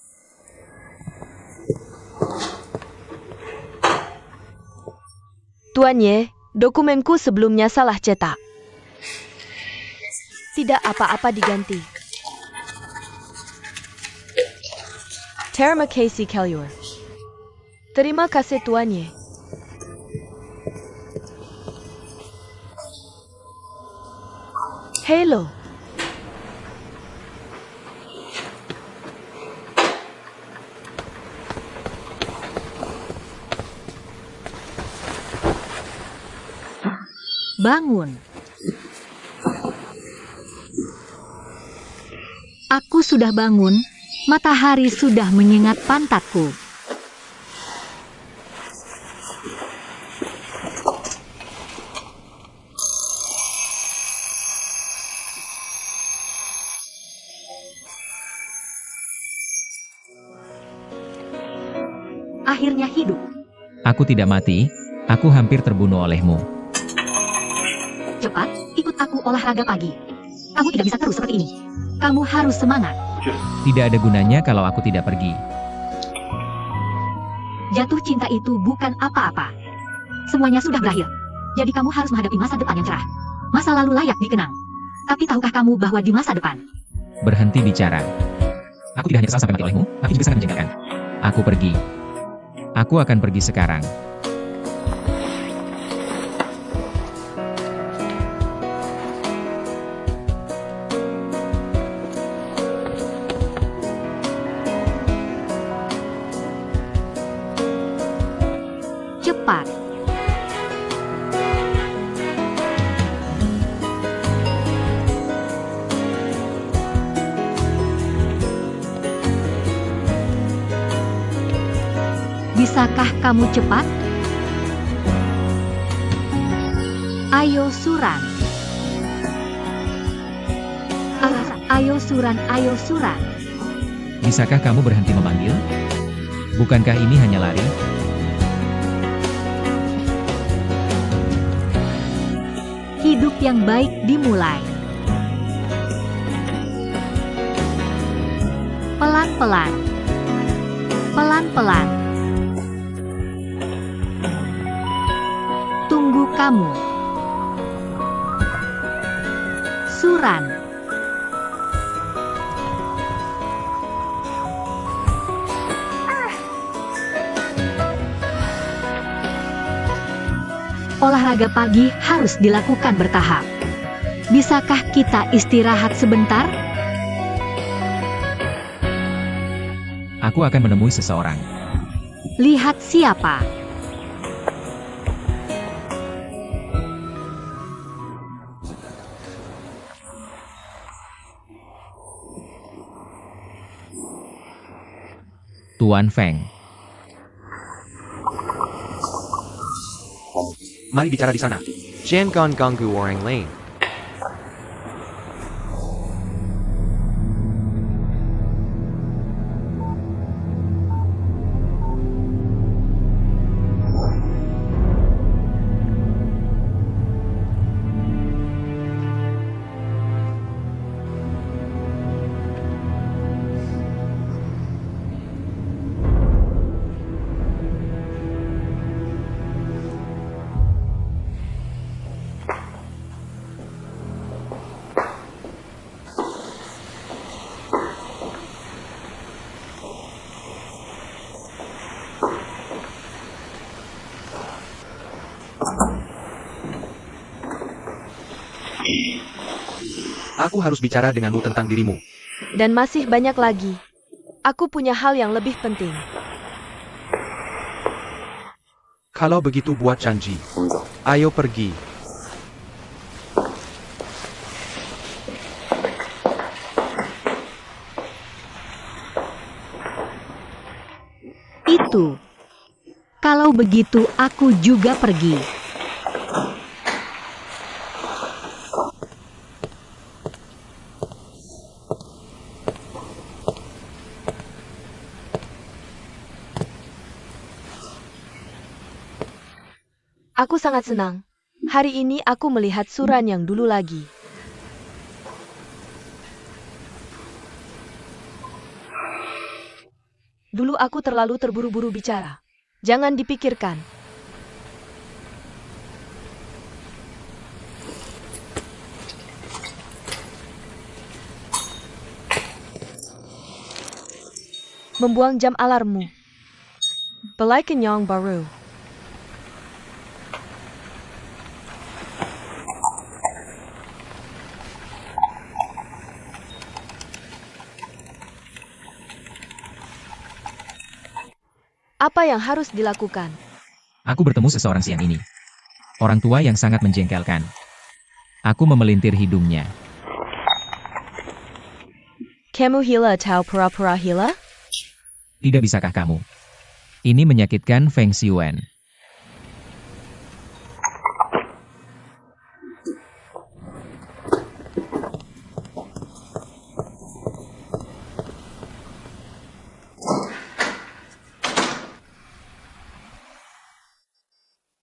Tuan Ye, dokumenku sebelumnya salah cetak. Tidak apa-apa diganti. Terima kasih Kelyur. Terima kasih Tuan Ye. Hello. Bangun. Aku sudah bangun, matahari sudah menyengat pantatku. Akhirnya hidup. Aku tidak mati, aku hampir terbunuh olehmu. Cepat, ikut aku olahraga pagi. Kamu tidak bisa terus seperti ini. Kamu harus semangat. Tidak ada gunanya kalau aku tidak pergi. Jatuh cinta itu bukan apa-apa. Semuanya sudah berakhir. Jadi kamu harus menghadapi masa depan yang cerah. Masa lalu layak dikenang. Tapi tahukah kamu bahwa di masa depan, Berhenti bicara. Aku tidak hanya kesal sampai mati olehmu, tapi juga sangat menjengkelkan. Aku pergi. Aku akan pergi sekarang. Bisakah kamu cepat? Ayo Suran. Ayo Suran, ayo Suran. Bisakah kamu berhenti memanggil? Bukankah ini hanya lari? Hidup yang baik dimulai. Pelan-pelan. Pelan-pelan. Tunggu kamu. Suran. Olahraga pagi harus dilakukan bertahap. Bisakah kita istirahat sebentar? Aku akan menemui seseorang. Lihat siapa. Tuan Feng. Mari bicara di sana. Jangan ganggu orang lain. Aku harus bicara denganmu tentang dirimu. Dan masih banyak lagi. Aku punya hal yang lebih penting. Kalau begitu buat janji. Ayo pergi. Itu. Kalau begitu aku juga pergi. Aku sangat senang. Hari ini aku melihat Suran yang dulu lagi. Dulu aku terlalu terburu-buru bicara. Jangan dipikirkan. Membuang jam alarmmu. Belai kenyang baru. Apa yang harus dilakukan? Aku bertemu seseorang siang ini. Orang tua yang sangat menjengkelkan. Aku memelintir hidungnya. Kamu hila atau pura-pura hila? Tidak bisakah kamu? Ini menyakitkan Feng Xiuan.